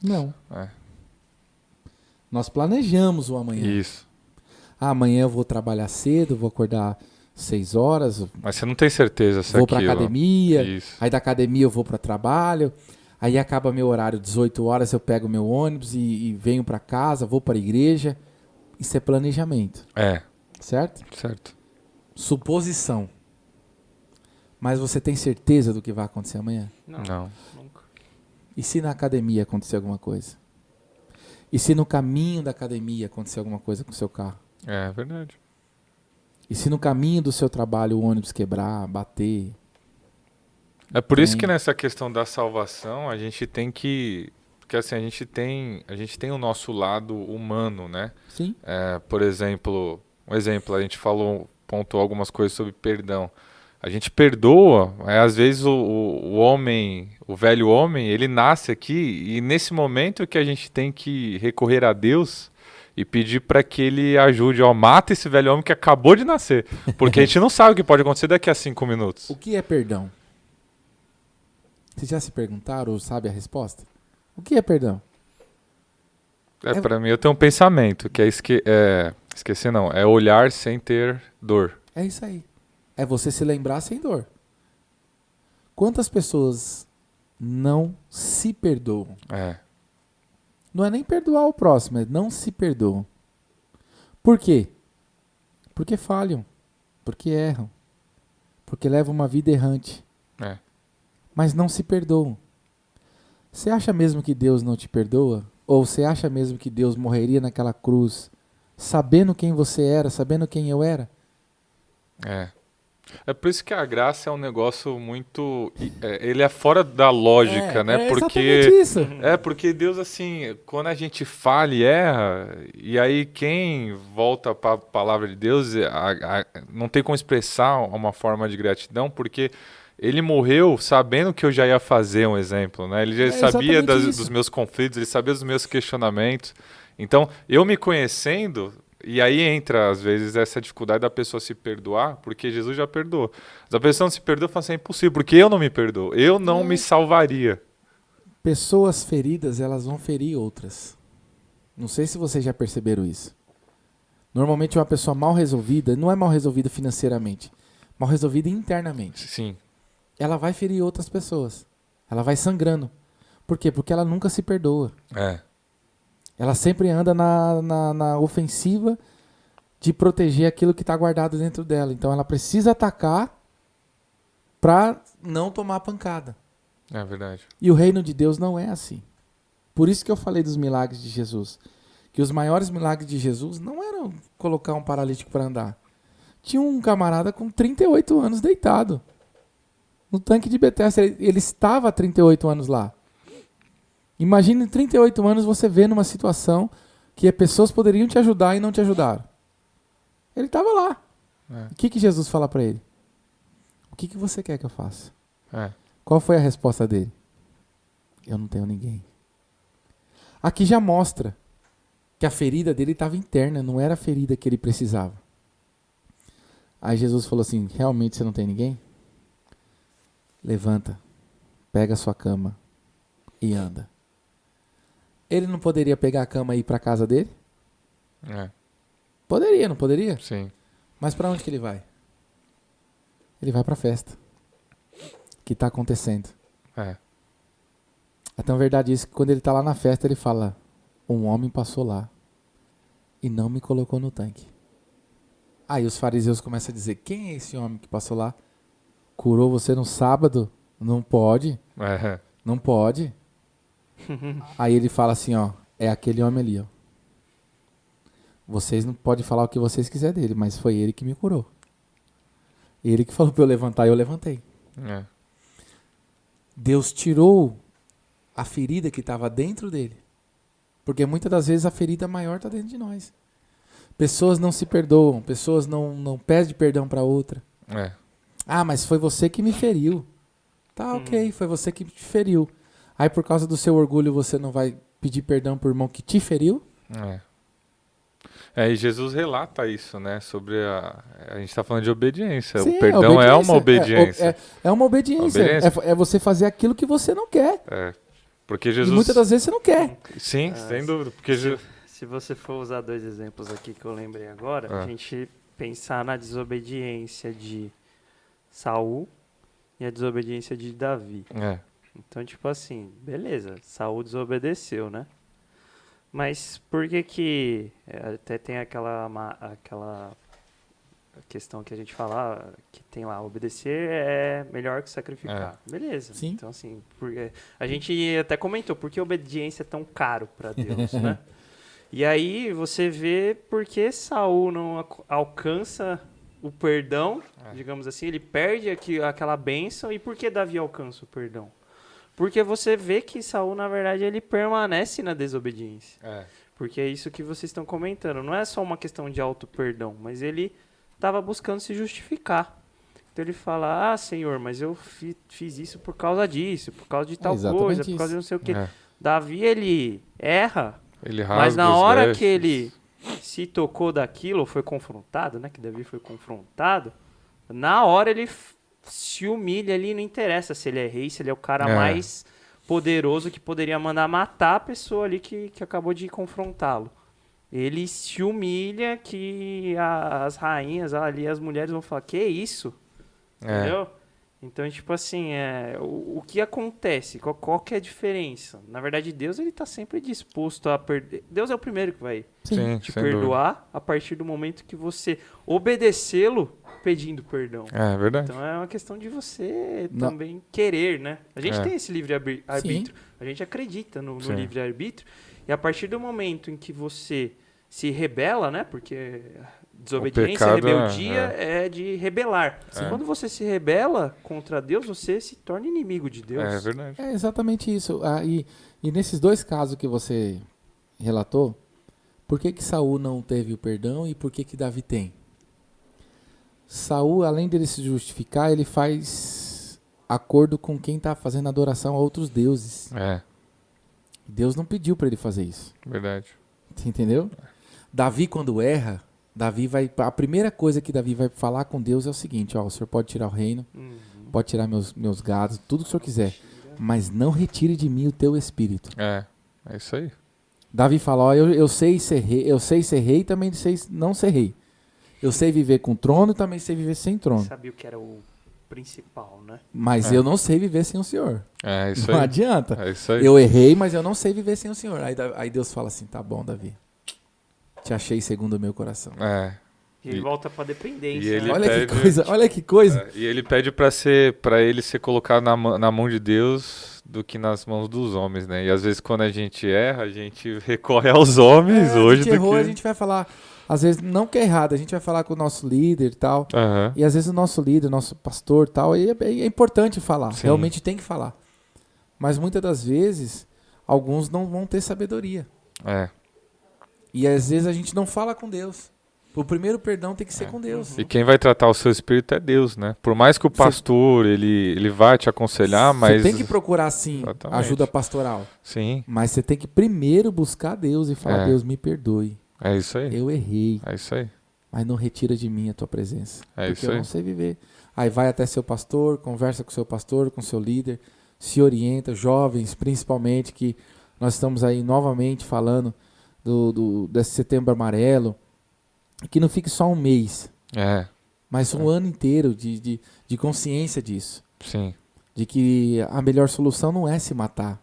Não. Nós planejamos o amanhã. Isso. Amanhã eu vou trabalhar cedo, vou acordar 6 horas. Mas você não tem certeza se vou pra academia. Isso. Aí da academia eu vou para trabalho. Aí acaba meu horário, 18 horas, eu pego meu ônibus e venho para casa, vou para a igreja. Isso é planejamento. Certo? Certo. Suposição. Mas você tem certeza do que vai acontecer amanhã? Não. Nunca. E se na academia acontecer alguma coisa? E se no caminho da academia acontecer alguma coisa com o seu carro? É verdade. E se no caminho do seu trabalho o ônibus quebrar, bater? É por isso que nessa questão da salvação a gente tem que... Porque assim, a gente tem o nosso lado humano, né? Sim. Por exemplo, a gente pontuou algumas coisas sobre perdão. A gente perdoa, às vezes o homem, o velho homem, ele nasce aqui e nesse momento é que a gente tem que recorrer a Deus e pedir para que ele ajude, mata esse velho homem que acabou de nascer, porque a gente não sabe o que pode acontecer daqui a 5 minutos. O que é perdão? Vocês já se perguntaram ou sabe a resposta? O que é perdão? Para mim, eu tenho um pensamento que esquecer não, é olhar sem ter dor. É isso aí. É você se lembrar sem dor. Quantas pessoas não se perdoam? Não é nem perdoar o próximo, é não se perdoam. Por quê? Porque falham, porque erram, porque levam uma vida errante. Mas não se perdoam. Você acha mesmo que Deus não te perdoa? Ou você acha mesmo que Deus morreria naquela cruz sabendo quem você era, sabendo quem eu era? É por isso que a graça é um negócio muito... ele é fora da lógica, né? É Porque... exatamente isso. Porque Deus, assim, quando a gente falha e erra, e aí quem volta para a palavra de Deus não tem como expressar uma forma de gratidão, porque ele morreu sabendo que eu já ia fazer um exemplo, né? Ele já sabia exatamente isso. dos meus conflitos, ele sabia dos meus questionamentos. Então, eu me conhecendo, e aí entra, às vezes, essa dificuldade da pessoa se perdoar, porque Jesus já perdoou. Mas a pessoa não se perdoa, fala assim, é impossível, porque eu não me perdoo, eu não me salvaria. Pessoas feridas, elas vão ferir outras. Não sei se vocês já perceberam isso. Normalmente uma pessoa mal resolvida, não é mal resolvida financeiramente, mal resolvida internamente. Sim. Ela vai ferir outras pessoas. Ela vai sangrando. Por quê? Porque ela nunca se perdoa. Ela sempre anda na ofensiva de proteger aquilo que está guardado dentro dela. Então ela precisa atacar para não tomar pancada. É verdade. E o reino de Deus não é assim. Por isso que eu falei dos milagres de Jesus. Que os maiores milagres de Jesus não eram colocar um paralítico para andar. Tinha um camarada com 38 anos deitado. No tanque de Betesda. Ele estava há 38 anos lá. Imagine 38 anos você vê numa situação que pessoas poderiam te ajudar e não te ajudaram. Ele estava lá. O que Jesus fala para ele? O que você quer que eu faça? Qual foi a resposta dele? Eu não tenho ninguém. Aqui já mostra que a ferida dele estava interna, não era a ferida que ele precisava. Aí Jesus falou assim, realmente você não tem ninguém? Levanta, pega a sua cama e anda. Ele não poderia pegar a cama e ir para a casa dele? Poderia, não poderia? Sim. Mas para onde que ele vai? Ele vai para a festa. Que está acontecendo. É tão verdade isso que quando ele está lá na festa, ele fala, um homem passou lá e não me colocou no tanque. Aí os fariseus começam a dizer, quem é esse homem que passou lá? Curou você no sábado? Não pode. Não pode. Aí ele fala assim, ó, é aquele homem ali, ó. Vocês não podem falar o que vocês quiserem dele, mas foi ele que me curou. Ele que falou para eu levantar e eu levantei. Deus tirou a ferida que estava dentro dele. Porque muitas das vezes a ferida maior está dentro de nós. Pessoas não se perdoam, pessoas não pedem perdão para outra. Ah, mas foi você que me feriu. Tá, ok, foi você que me feriu. Aí por causa do seu orgulho você não vai pedir perdão pro irmão que te feriu? E Jesus relata isso, né? Sobre a gente está falando de obediência. Sim, o perdão é uma obediência. É uma obediência. É você fazer aquilo que você não quer. Porque Jesus... E muitas das vezes você não quer. Sim, sem dúvida. Porque se você for usar dois exemplos aqui que eu lembrei agora, a gente pensar na desobediência de Saul e a desobediência de Davi. Então, tipo assim, beleza, Saul desobedeceu, né? Mas por que até tem aquela questão que a gente fala, que tem lá, obedecer é melhor que sacrificar. Beleza. Sim. Então, assim, porque a gente até comentou, por que obediência é tão caro para Deus, né? E aí você vê por que Saul não alcança o perdão, digamos assim, ele perde aquela bênção, e por que Davi alcança o perdão? Porque você vê que Saul, na verdade, ele permanece na desobediência. Porque é isso que vocês estão comentando. Não é só uma questão de auto-perdão, mas ele estava buscando se justificar. Então ele fala, Senhor, mas eu fiz isso por causa disso, por causa de tal coisa, por causa de não sei o quê. Davi, ele erra, mas na hora que ele se tocou daquilo, ou foi confrontado, né? Que Davi foi confrontado, na hora ele se humilha ali, não interessa se ele é rei, se ele é o cara mais poderoso que poderia mandar matar a pessoa ali que acabou de confrontá-lo. Ele se humilha que as rainhas ali, as mulheres vão falar, que isso? Entendeu? Então, tipo assim, o que acontece? Qual que é a diferença? Na verdade, Deus, ele tá sempre disposto a perder. Deus é o primeiro que vai te perdoar a partir do momento que você obedecê-lo pedindo perdão. É verdade. Então, é uma questão de você também querer, né? A gente tem esse livre-arbítrio. A gente acredita no livre-arbítrio. E a partir do momento em que você se rebela, né? Porque Desobediência, pecado, rebeldia é de rebelar. Quando você se rebela contra Deus, você se torna inimigo de Deus. É verdade. É exatamente isso. E nesses dois casos que você relatou, por que Saul não teve o perdão e por que Davi tem? Saul, além dele se justificar, ele faz acordo com quem está fazendo adoração a outros deuses. Deus não pediu para ele fazer isso. Verdade. Você entendeu? Davi, quando erra, a primeira coisa que Davi vai falar com Deus é o seguinte: ó, o senhor pode tirar o reino, pode tirar meus gados, tudo que o senhor quiser, mas não retire de mim o teu espírito. É isso aí. Davi fala: ó, eu sei ser rei, também sei não ser rei. Eu sei viver com trono e também sei viver sem trono. Sabia o que era o principal, né? Mas eu não sei viver sem o senhor. É isso Não aí. adianta. É isso aí. Eu errei, mas eu não sei viver sem o senhor. Aí Deus fala assim: tá bom, Davi. Te achei segundo o meu coração. E ele volta pra dependência. e ele né? Olha que coisa. E ele pede para ele ser colocado na mão de Deus do que nas mãos dos homens, né? E às vezes quando a gente erra, a gente recorre aos homens hoje A gente errou, a gente vai falar, às vezes não que é errado, a gente vai falar com o nosso líder e tal. E às vezes o nosso líder, nosso pastor e tal, é importante falar, Sim. realmente tem que falar. Mas muitas das vezes, alguns não vão ter sabedoria. E às vezes a gente não fala com Deus. O primeiro perdão tem que ser com Deus. E quem vai tratar o seu espírito é Deus, né? Por mais que o pastor, ele vai te aconselhar, mas... Você tem que procurar, sim, ajuda pastoral. Sim. Mas você tem que primeiro buscar Deus e falar: Deus, me perdoe. É isso aí. Eu errei. É isso aí. Mas não retira de mim a tua presença. É porque isso eu aí. não sei viver. Aí vai até seu pastor, conversa com seu pastor, com seu líder, se orienta, jovens principalmente, que nós estamos aí novamente falando desse Setembro Amarelo, que não fique só um mês, mas um ano inteiro de consciência disso. Sim. De que a melhor solução não é se matar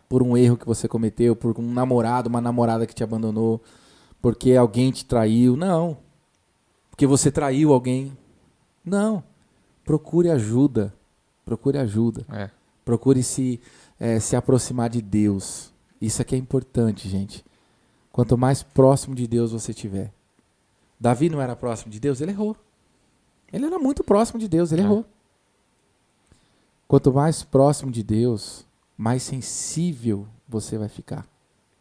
por um erro que você cometeu, por um namorado, uma namorada que te abandonou, porque alguém te traiu. Não. Porque você traiu alguém. Não. Procure ajuda. Procure ajuda. Procure se aproximar de Deus. Isso aqui é importante, gente. Quanto mais próximo de Deus você estiver. Davi não era próximo de Deus? Ele errou. Ele era muito próximo de Deus, ele errou. Quanto mais próximo de Deus, mais sensível você vai ficar.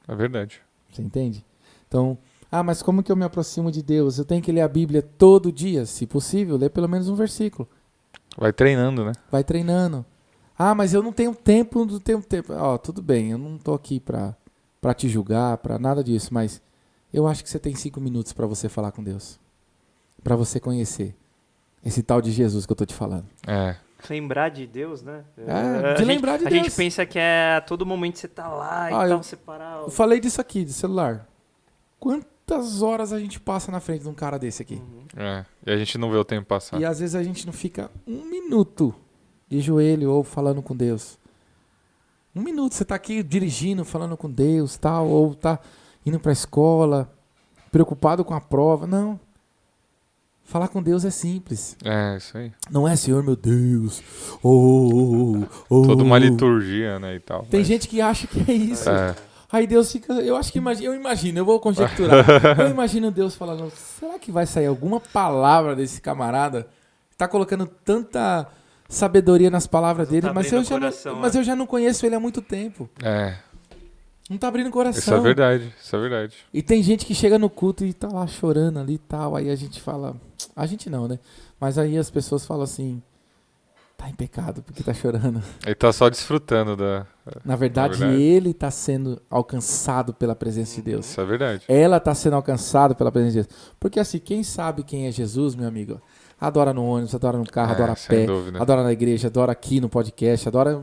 É verdade. Você entende? Então, mas como que eu me aproximo de Deus? Eu tenho que ler a Bíblia todo dia, se possível, ler pelo menos um versículo. Vai treinando, né? Vai treinando. Mas eu não tenho tempo, não tenho tempo. Tudo bem, eu não tô aqui pra te julgar, pra nada disso, mas eu acho que você tem 5 minutos pra você falar com Deus. Pra você conhecer esse tal de Jesus que eu tô te falando. Lembrar de Deus, né? Lembrar de Deus. A gente pensa que a todo momento você tá lá e tal, separar. Eu falei disso aqui, de celular. Quantas horas a gente passa na frente de um cara desse aqui? E a gente não vê o tempo passar. E às vezes a gente não fica 1 minuto de joelho ou falando com Deus. 1 minuto, você tá aqui dirigindo, falando com Deus, tal, ou tá indo pra escola, preocupado com a prova. Não. Falar com Deus é simples. Isso aí. Não é Senhor, meu Deus. Toda uma liturgia, né, e tal. Tem gente que acha que é isso. Aí Deus fica... Eu imagino, eu vou conjecturar. Eu imagino Deus falando: será que vai sair alguma palavra desse camarada? Tá colocando tanta sabedoria nas palavras dele, mas eu já não conheço ele há muito tempo. Não tá abrindo o coração. Isso é verdade, isso é verdade. E tem gente que chega no culto e tá lá chorando ali e tal. Aí a gente fala... A gente não, né? Mas aí as pessoas falam assim: tá em pecado porque tá chorando. Ele tá só desfrutando Na verdade, ele tá sendo alcançado pela presença de Deus. Isso é verdade. Ela tá sendo alcançada pela presença de Deus. Porque assim, quem sabe quem é Jesus, meu amigo, adora no ônibus, adora no carro, adora a pé, dúvida. adora na igreja, adora aqui no podcast, adora...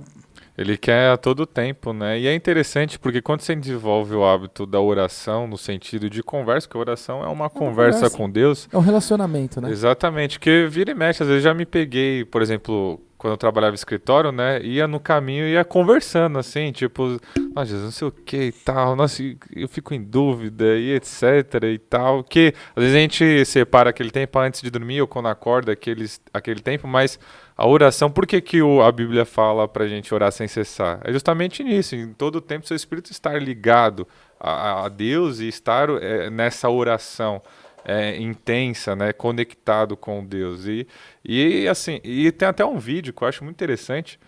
Ele quer a todo tempo, né? E é interessante porque quando você desenvolve o hábito da oração no sentido de conversa, que a oração é uma conversa com Deus. É um relacionamento, né? Exatamente, porque vira e mexe, às vezes já me peguei, por exemplo, quando eu trabalhava em escritório, né? Ia no caminho e ia conversando, assim, tipo, Jesus, não sei o que e tal, nossa, eu fico em dúvida e etc e tal, que às vezes a gente separa aquele tempo antes de dormir ou quando acorda aquele tempo, mas a oração, por que a Bíblia fala pra gente orar sem cessar? É justamente nisso, em todo o tempo seu espírito estar ligado a Deus e estar nessa oração. intensa, né? Conectado com Deus. E assim, e tem até um vídeo que eu acho muito interessante.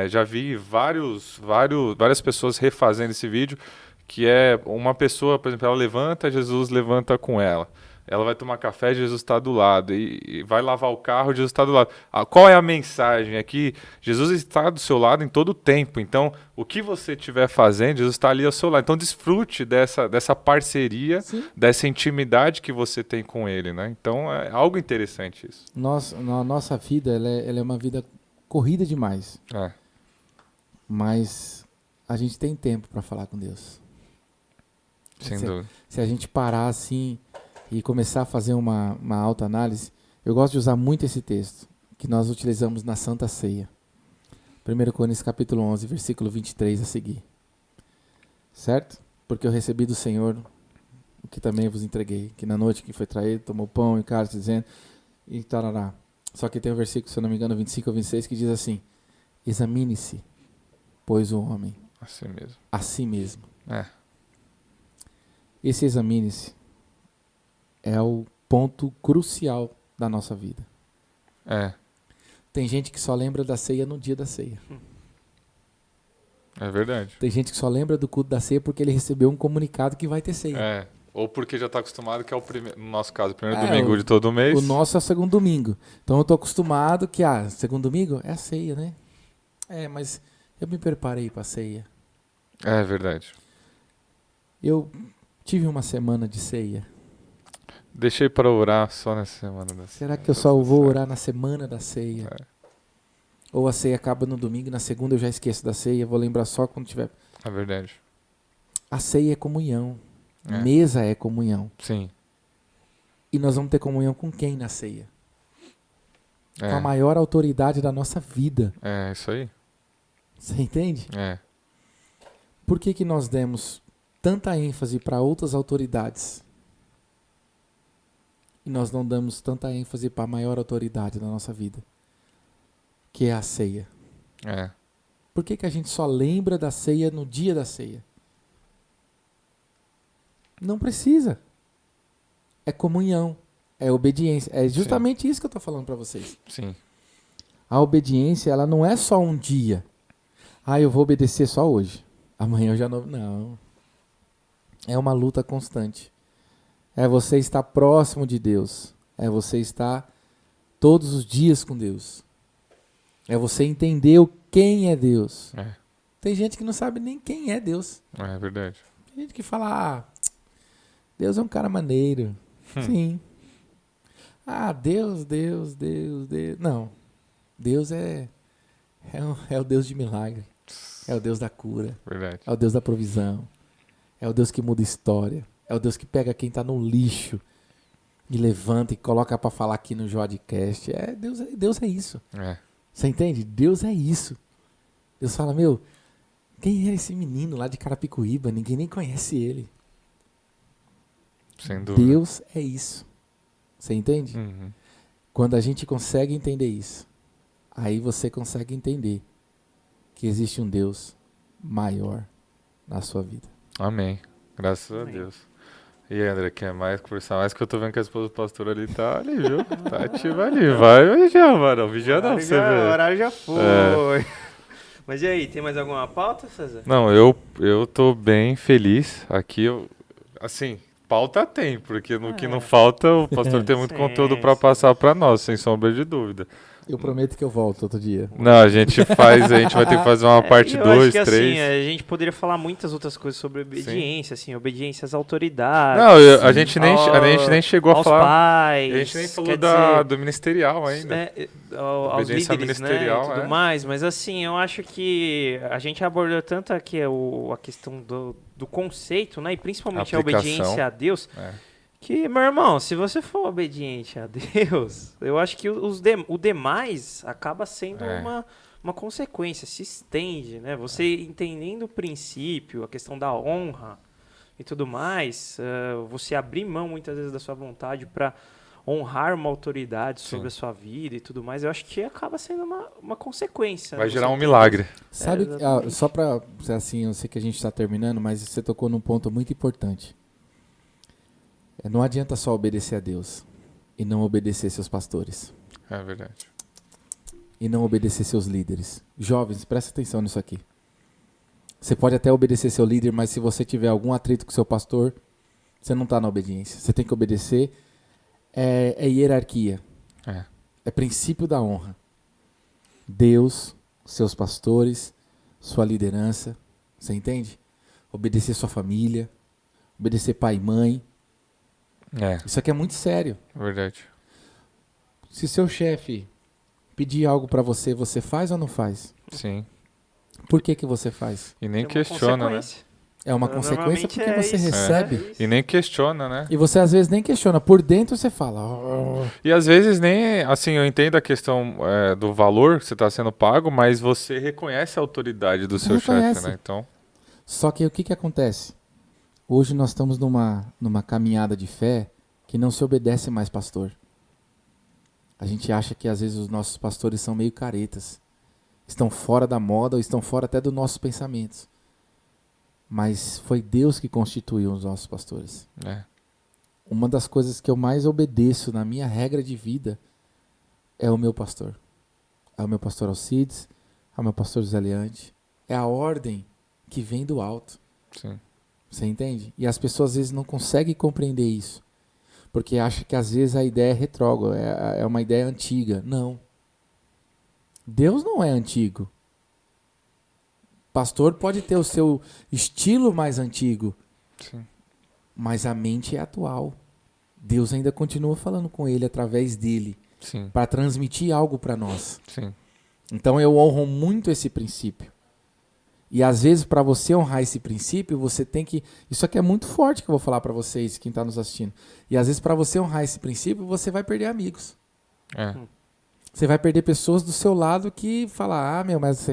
Já vi várias pessoas refazendo esse vídeo, que é uma pessoa, por exemplo, ela levanta, Jesus levanta com ela. Ela vai tomar café, Jesus está do lado. E vai lavar o carro, Jesus está do lado. Qual é a mensagem? É que Jesus está do seu lado em todo o tempo. Então, o que você estiver fazendo, Jesus está ali ao seu lado. Então, desfrute dessa parceria, Sim. dessa intimidade que você tem com Ele, né? Então, é algo interessante isso. Na nossa vida, ela é uma vida corrida demais. Mas a gente tem tempo para falar com Deus. Sem dúvida. Se a gente parar assim e começar a fazer uma autoanálise, eu gosto de usar muito esse texto que nós utilizamos na Santa Ceia. 1 Coríntios capítulo 11, versículo 23 a seguir. Certo? Porque eu recebi do Senhor o que também vos entreguei, que na noite que foi traído, tomou pão e cálice, dizendo, e tarará. Só que tem um versículo, se eu não me engano, 25 ou 26, que diz assim: examine-se, pois o homem a si mesmo. Esse examine-se é o ponto crucial da nossa vida. Tem gente que só lembra da ceia no dia da ceia. É verdade. Tem gente que só lembra do culto da ceia porque ele recebeu um comunicado que vai ter ceia. Ou porque já está acostumado que é no nosso caso, o primeiro domingo de todo mês. O nosso é o segundo domingo. Então eu estou acostumado que, segundo domingo é a ceia, né? Mas eu me preparei para a ceia. É verdade. Eu tive uma semana de ceia. Deixei para orar só nessa semana da ceia. Será que eu só vou orar na semana da ceia? Ou a ceia acaba no domingo e na segunda eu já esqueço da ceia, vou lembrar só quando tiver. É verdade. A ceia é comunhão. Mesa é comunhão. Sim. E nós vamos ter comunhão com quem na ceia? Com a maior autoridade da nossa vida. Isso aí. Você entende? Por que nós demos tanta ênfase para outras autoridades e nós não damos tanta ênfase para a maior autoridade da nossa vida, que é a ceia? Por que a gente só lembra da ceia no dia da ceia? Não precisa. É comunhão, é obediência. É justamente isso que eu estou falando para vocês. Sim. A obediência, ela não é só um dia. Eu vou obedecer só hoje. Amanhã eu já não... Não. É uma luta constante. É você estar próximo de Deus. É você estar todos os dias com Deus. É você entender quem é Deus. Tem gente que não sabe nem quem é Deus. É verdade. Tem gente que fala, Deus é um cara maneiro. Sim. Deus. Não. Deus é o Deus de milagre. É o Deus da cura. Verdade. É o Deus da provisão. É o Deus que muda história. É o Deus que pega quem está no lixo e levanta e coloca para falar aqui no Jodcast. Deus é isso. Você entende? Deus é isso. Deus fala, quem era esse menino lá de Carapicuíba? Ninguém nem conhece ele. Sem dúvida. Deus é isso. Você entende? Uhum. Quando a gente consegue entender isso, aí você consegue entender que existe um Deus maior na sua vida. Amém. Graças a Deus. E aí, André, quer mais conversar mais? Que eu tô vendo que a esposa do pastor ali tá ali, viu? Tá ativa ali. Vai vigiar, mano. Vigia não, você vê. O horário já foi. Mas e aí, tem mais alguma pauta, César? Não, eu tô bem feliz aqui. Assim, pauta tem, porque no que não falta, o pastor tem muito conteúdo para passar para nós, sem sombra de dúvida. Eu prometo que eu volto outro dia. Não, a gente vai ter que fazer uma parte 2, 3. Assim, a gente poderia falar muitas outras coisas sobre obediência, assim, obediência às autoridades. Não, a gente nem chegou a falar. Pais, a gente nem falou do ministerial ainda. Aos líderes, né, e tudo mais. Mas assim, eu acho que a gente abordou tanto aqui a questão do conceito, né, e principalmente a obediência a Deus. Que, meu irmão, se você for obediente a Deus, eu acho que o demais acaba sendo uma consequência, se estende, né? Você entendendo o princípio, a questão da honra e tudo mais, você abrir mão muitas vezes da sua vontade para honrar uma autoridade sobre a sua vida e tudo mais, eu acho que acaba sendo uma consequência. Vai gerar um milagre. Sabe, só para, assim, eu sei que a gente está terminando, mas você tocou num ponto muito importante. Não adianta só obedecer a Deus e não obedecer seus pastores. É verdade. E não obedecer seus líderes. Jovens, presta atenção nisso aqui. Você pode até obedecer seu líder, mas se você tiver algum atrito com seu pastor, você não está na obediência. Você tem que obedecer. É hierarquia. É princípio da honra. Deus, seus pastores, sua liderança. Você entende? Obedecer sua família. Obedecer pai e mãe. Isso aqui é muito sério. Verdade. Se seu chefe pedir algo pra você, você faz ou não faz? Sim. Por que você faz? E nem questiona, né? É uma consequência porque você isso. recebe. E nem questiona, né? E você às vezes nem questiona. Por dentro você fala. "Oh". E às vezes nem, assim, eu entendo a questão do valor que você está sendo pago, mas você reconhece a autoridade do seu chefe, Reconhece. né? Então, Só que o que acontece? Hoje nós estamos numa caminhada de fé que não se obedece mais pastor. A gente acha que às vezes os nossos pastores são meio caretas. Estão fora da moda ou estão fora até dos nossos pensamentos. Mas foi Deus que constituiu os nossos pastores. Uma das coisas que eu mais obedeço na minha regra de vida é o meu pastor. É o meu pastor Alcides, é o meu pastor José Leante. É a ordem que vem do alto. sim. Você entende? E as pessoas às vezes não conseguem compreender isso. Porque acham que às vezes a ideia é retrógrada, é uma ideia antiga. Não. Deus não é antigo. Pastor pode ter o seu estilo mais antigo, Sim. mas a mente é atual. Deus ainda continua falando com ele através dele, Sim. para transmitir algo para nós. Sim. Então eu honro muito esse princípio. E às vezes para você honrar esse princípio, você tem que... Isso aqui é muito forte que eu vou falar para vocês, quem está nos assistindo. E às vezes para você honrar esse princípio, você vai perder amigos. Você vai perder pessoas do seu lado que falam, mas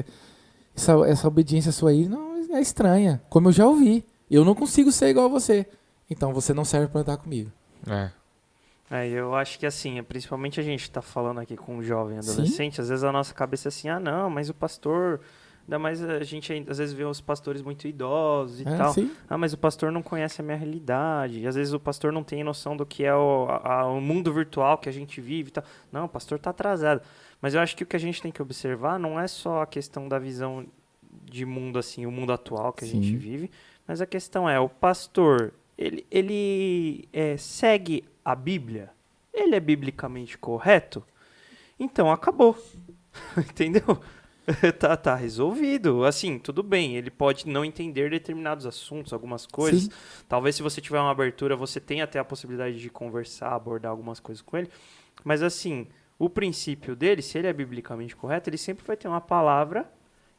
essa obediência sua aí não é estranha. Como eu já ouvi. Eu não consigo ser igual a você. Então você não serve para andar comigo. Eu acho que assim, principalmente a gente está falando aqui com um jovem adolescente, às vezes a nossa cabeça é assim, não, mas o pastor... Ainda mais a gente às vezes vê os pastores muito idosos e tal. Sim. Mas o pastor não conhece a minha realidade. E às vezes o pastor não tem noção do que é o mundo virtual que a gente vive e tal. Não, o pastor está atrasado. Mas eu acho que o que a gente tem que observar não é só a questão da visão de mundo, assim, o mundo atual que a gente vive, mas a questão é, o pastor, ele segue a Bíblia? Ele é biblicamente correto? Então, acabou. Entendeu? Tá resolvido. Assim, tudo bem, ele pode não entender determinados assuntos, algumas coisas. Sim. Talvez se você tiver uma abertura, você tenha até a possibilidade de conversar, abordar algumas coisas com ele. Mas assim, o princípio dele, se ele é biblicamente correto, ele sempre vai ter uma palavra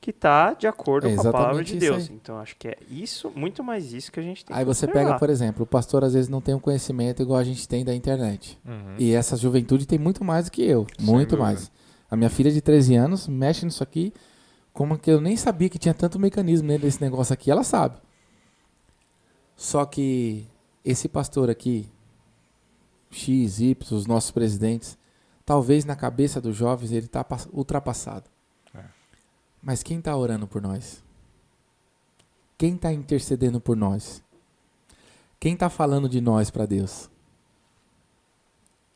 que está de acordo com a palavra de Deus. Então, acho que é isso, muito mais isso que a gente tem que você observar. pega, por exemplo, o pastor às vezes não tem um conhecimento igual a gente tem da internet. E essa juventude tem muito mais do que eu. Muito mais. A minha filha de 13 anos mexe nisso aqui, como que eu nem sabia que tinha tanto mecanismo nesse negócio aqui, ela sabe. Só que esse pastor aqui, X, Y, os nossos presidentes, talvez na cabeça dos jovens ele está ultrapassado. Mas quem está orando por nós? Quem está intercedendo por nós? Quem está falando de nós para Deus?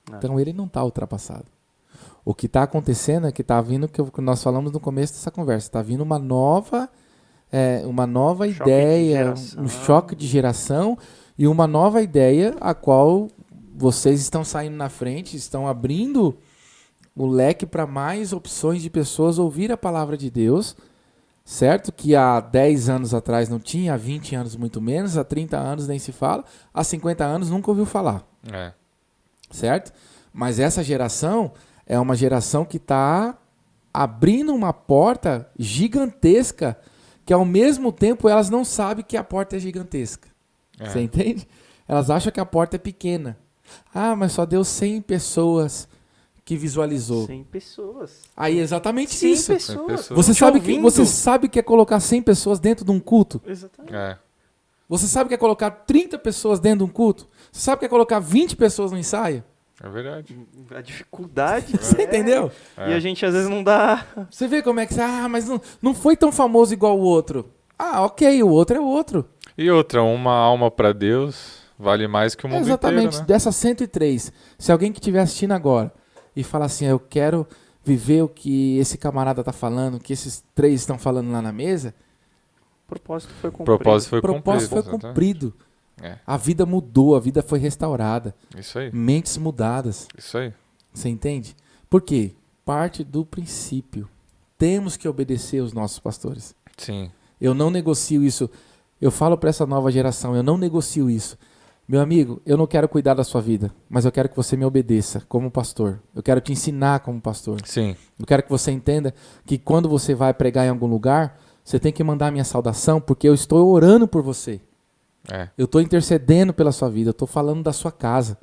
Então ele não está ultrapassado. O que está acontecendo é que está vindo, que nós falamos no começo dessa conversa, está vindo uma nova ideia, um choque de geração e uma nova ideia a qual vocês estão saindo na frente, estão abrindo o leque para mais opções de pessoas ouvir a palavra de Deus, certo? Que há 10 anos atrás não tinha, há 20 anos muito menos, há 30 anos nem se fala, há 50 anos nunca ouviu falar. Certo? Mas essa geração é uma geração que está abrindo uma porta gigantesca que ao mesmo tempo elas não sabem que a porta é gigantesca. Você entende? Elas acham que a porta é pequena. Mas só deu 100 pessoas que visualizou. 100 pessoas. Aí exatamente 100 isso. pessoas. Você sabe que é colocar 100 pessoas dentro de um culto? Exatamente. Você sabe que é colocar 30 pessoas dentro de um culto? Você sabe que é colocar 20 pessoas no ensaio? É verdade. A dificuldade. Você entendeu? E a gente às vezes não dá. Você vê como é que... mas não foi tão famoso igual o outro. Ok, o outro é o outro. E outra, uma alma para Deus Vale mais que o mundo Exatamente, inteiro, né? dessas 103, se alguém que estiver assistindo agora e falar assim, eu quero viver o que esse camarada tá falando, o que esses 3 estão falando lá na mesa, O propósito foi O cumprido. propósito foi o propósito foi exatamente. cumprido. É, A vida mudou, a vida foi restaurada. isso aí, Mentes mudadas. isso aí. Você entende? Por quê? Parte do princípio. Temos que obedecer os nossos pastores. Sim, Eu não negocio isso. Eu falo para essa nova geração, eu não negocio isso. Meu amigo, eu não quero cuidar da sua vida, mas eu quero que você me obedeça como pastor. Eu quero te ensinar como pastor. sim, Eu quero que você entenda que quando você vai pregar em algum lugar, você tem que mandar a minha saudação, porque eu estou orando por você. é, Eu estou intercedendo pela sua vida, eu estou falando da sua casa,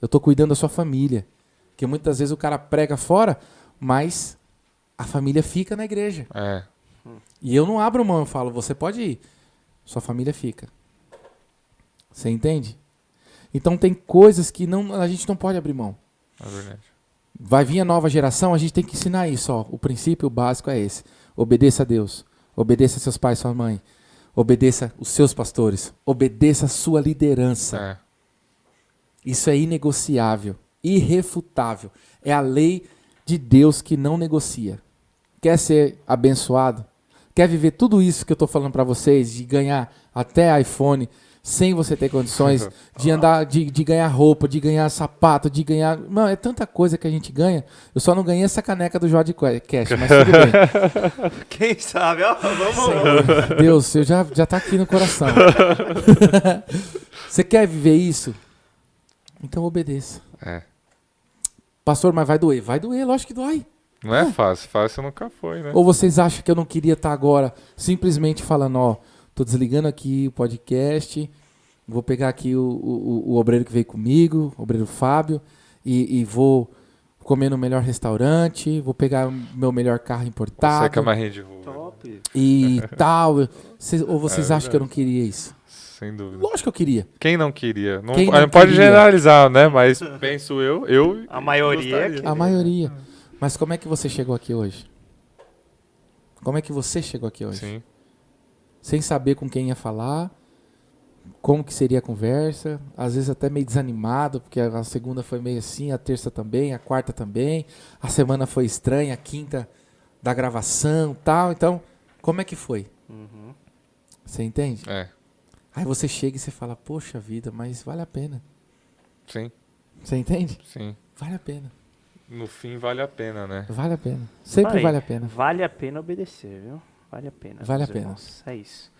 eu estou cuidando da sua família. Porque muitas vezes o cara prega fora, mas a família fica na igreja. é, E eu não abro mão, eu falo, você pode ir, sua família fica. Você entende? Então tem coisas que a gente não pode abrir mão. é verdade. Vai vir a nova geração, a gente tem que ensinar isso. Ó. O princípio básico é esse. Obedeça a Deus. Obedeça a seus pais e sua mãe. Obedeça os seus pastores. Obedeça a sua liderança. É, Isso é inegociável, irrefutável. É a lei de Deus que não negocia. Quer ser abençoado? Quer viver tudo isso que eu estou falando para vocês, de ganhar até iPhone sem você ter condições, de andar, de ganhar roupa, de ganhar sapato, de ganhar... Mano, é tanta coisa que a gente ganha. Eu só não ganhei essa caneca do Joad Cash, mas tudo bem. Quem sabe? Ó, vamos. Deus, eu já tá aqui no coração. Você quer viver isso? Então obedeça. é. Pastor, mas vai doer? Vai doer, lógico que dói. Não é fácil, fácil nunca foi, né? Ou vocês acham que eu não queria estar agora simplesmente falando, ó, tô desligando aqui o podcast, vou pegar aqui o obreiro que veio comigo, o obreiro Fábio, e vou comer no melhor restaurante, vou pegar o meu melhor carro Você importado que é mais de rua. Top. e tal. Ou vocês É acham que eu não queria isso? Sem dúvida. Lógico que eu queria. Quem não queria? Não, Quem não não pode queria? generalizar, né? Mas penso eu A maioria gostaria. A maioria. Mas como é que você chegou aqui hoje? Como é que você chegou aqui hoje? Sim, Sem saber com quem ia falar, como que seria a conversa, às vezes até meio desanimado, porque a segunda foi meio assim, a terça também, a quarta também, a semana foi estranha, a quinta da gravação tal. Então, como é que foi? Uhum. Você entende? é, Aí você chega e você fala, poxa vida, mas vale a pena. sim, Você entende? sim. Vale a pena. No fim vale a pena, né? Vale a pena. Sempre Aí, vale a pena. Vale a pena obedecer, viu? Vale a pena. Vale meus a pena. irmãos. É isso.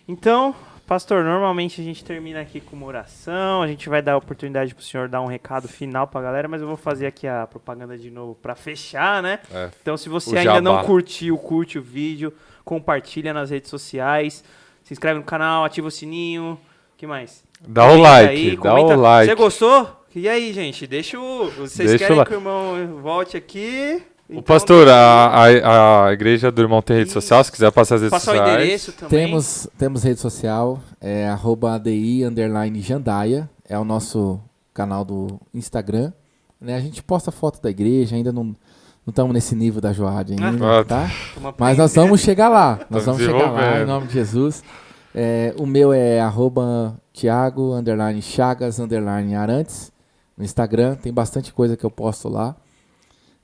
Então, pastor, normalmente a gente termina aqui com uma oração, a gente vai dar a oportunidade pro senhor dar um recado final pra galera, mas eu vou fazer aqui a propaganda de novo pra fechar, né? É. Então, se você O ainda não jabá. curtiu, curte o vídeo, compartilha nas redes sociais, se inscreve no canal, ativa o sininho, o que mais? Dá o Comenta like, aí, dá comenta. o like. Você gostou? E aí, gente, deixa o... Vocês Deixa o querem like. que o irmão volte aqui? O Então, pastor, a igreja do irmão tem rede social, se quiser passar as redes Passar o sociais. endereço também. Temos rede social, @ADI_Jandaia, é o nosso canal do Instagram. Né? A gente posta foto da igreja, ainda não estamos nesse nível da Joad ainda, Ah, tá? Vamos Mas nós vamos chegar lá, nós Estamos vamos chegar lá, em desenvolvendo. nome de Jesus. O meu é @Thiago_Chagas_Arantes, no Instagram, tem bastante coisa que eu posto lá.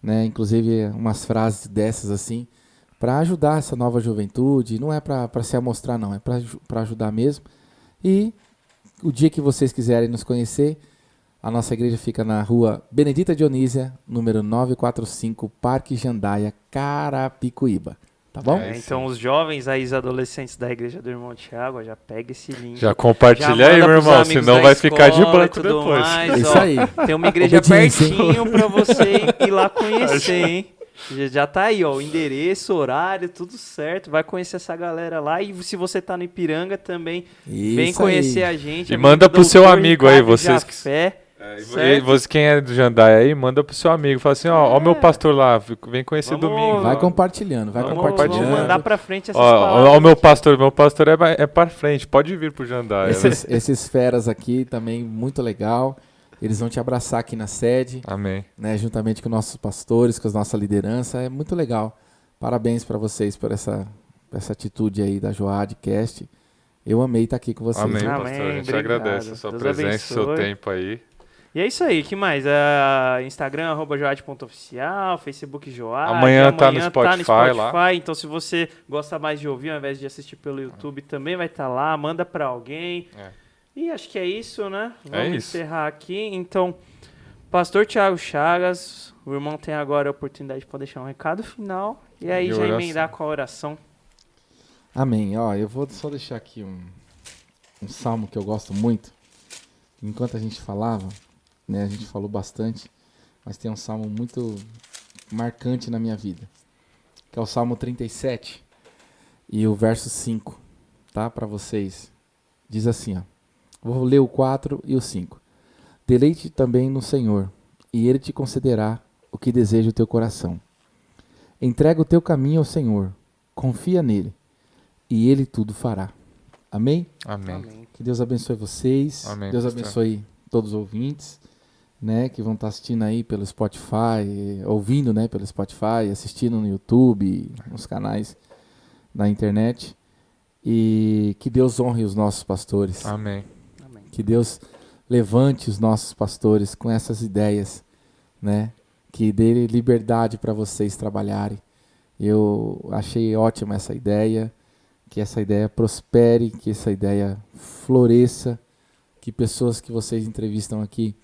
Né? Inclusive umas frases dessas assim, para ajudar essa nova juventude. Não é para se amostrar, não, é para ajudar mesmo. E o dia que vocês quiserem nos conhecer, a nossa igreja fica na rua Benedita Dionísia, número 945, Parque Jandaia, Carapicuíba. Tá bom? É. Então, os jovens aí, os adolescentes da igreja do irmão Thiago, ó, já pega esse link. Já compartilha Já aí, manda meu pros irmão, amigos senão da vai ficar de escola e branco tudo depois. mais, É isso ó. aí. Tem uma igreja Obediência, hein? pertinho pra você ir lá conhecer, hein? Já tá aí, ó, o endereço, horário, tudo certo. Vai conhecer essa galera lá. E se você tá no Ipiranga também, vem Isso conhecer aí. a gente. E amigo manda do pro seu Dr. amigo aí, Ricardo vocês que- Jafé. E Certo. você, quem é do Jandaia aí, manda pro seu amigo. Fala assim, ó, meu pastor lá, vem conhecer Vamos- domingo. Vai ó. compartilhando, vai Vamos compartilhando. mandar pra frente essas Ó, palavras. ó, meu pastor é pra frente, pode vir pro Jandaia. Esses feras aqui também, muito legal. Eles vão te abraçar aqui na sede, Amém. né, juntamente com nossos pastores, com a nossa liderança. É muito legal. Parabéns para vocês por essa atitude aí da Joadcast. Eu amei estar aqui com vocês. Amém, Amém, pastor. A gente obrigado. agradece a sua Deus presença, o seu abençoe. tempo aí. E é isso aí, que mais? Instagram, @joad.oficial, Facebook Joad. Amanhã tá no Spotify lá. Então, se você gosta mais de ouvir ao invés de assistir pelo YouTube, também vai estar lá. Manda pra alguém. E acho que é isso, né? Vamos isso. encerrar aqui. Então, Pastor Thiago Chagas, o irmão tem agora a oportunidade de poder deixar um recado final. E aí E já oração. emendar com a oração. Amém. Ó, eu vou só deixar aqui um salmo que eu gosto muito. Enquanto a gente falava, né, a gente falou bastante, mas tem um salmo muito marcante na minha vida, que é o Salmo 37 e o verso 5, tá? Para vocês. Diz assim, ó. Vou ler o 4 e o 5. Deleite também no Senhor, e Ele te concederá o que deseja o teu coração. Entrega o teu caminho ao Senhor, confia nele, e Ele tudo fará. Amém? Amém. Que Deus abençoe vocês. Amém, Deus pastor. abençoe todos os ouvintes, né, que vão estar assistindo aí pelo Spotify, ouvindo, né, pelo Spotify, assistindo no YouTube, nos canais da internet. E que Deus honre os nossos pastores. Amém. Amém. Que Deus levante os nossos pastores com essas ideias, né? Que dê liberdade para vocês trabalharem. Eu achei ótima essa ideia, que essa ideia prospere, que essa ideia floresça, que pessoas que vocês entrevistam aqui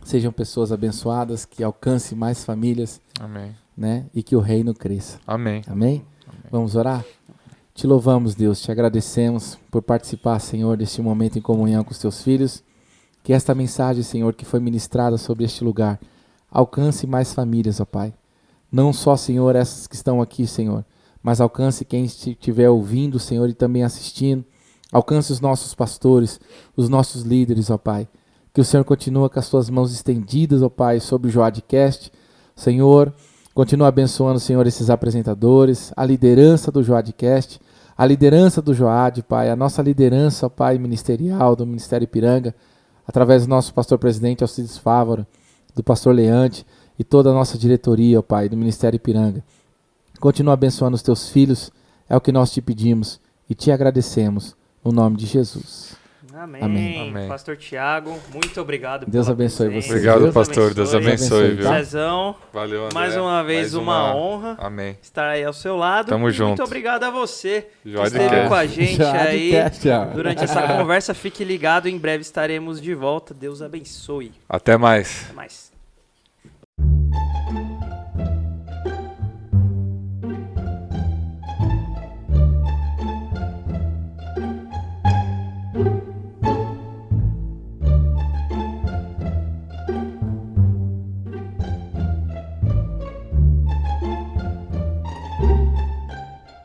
sejam pessoas abençoadas, que alcance mais famílias, Amém. né? E que o reino cresça. Amém. Amém? Vamos orar? Te louvamos, Deus, te agradecemos por participar, Senhor, deste momento em comunhão com os teus filhos. Que esta mensagem, Senhor, que foi ministrada sobre este lugar, alcance mais famílias, ó Pai. Não só, Senhor, essas que estão aqui, Senhor, mas alcance quem estiver ouvindo, Senhor, e também assistindo. Alcance os nossos pastores, os nossos líderes, ó Pai. Que o Senhor continue com as suas mãos estendidas, ó Pai, sobre o Joadcast. Senhor, continua abençoando, Senhor, esses apresentadores, a liderança do Joadcast, a liderança do Joad, Pai, a nossa liderança, ó Pai, ministerial, do Ministério Ipiranga, através do nosso pastor-presidente Alcides Fávaro, do pastor Leante e toda a nossa diretoria, ó Pai, do Ministério Ipiranga. Continua abençoando os teus filhos, é o que nós te pedimos e te agradecemos, no nome de Jesus. Amém. Amém. Pastor Thiago, muito obrigado. Deus pela abençoe presença. você. Obrigado, Deus pastor. Deus abençoe, viu? Tá? Zezão, Valeu, André. mais uma vez uma honra Amém. estar aí ao seu lado. Tamo E junto. muito obrigado a você que Joadcast. esteve com a gente aí Joadcast, ó. durante essa conversa. Fique ligado, em breve estaremos de volta. Deus abençoe. Até mais. Até mais.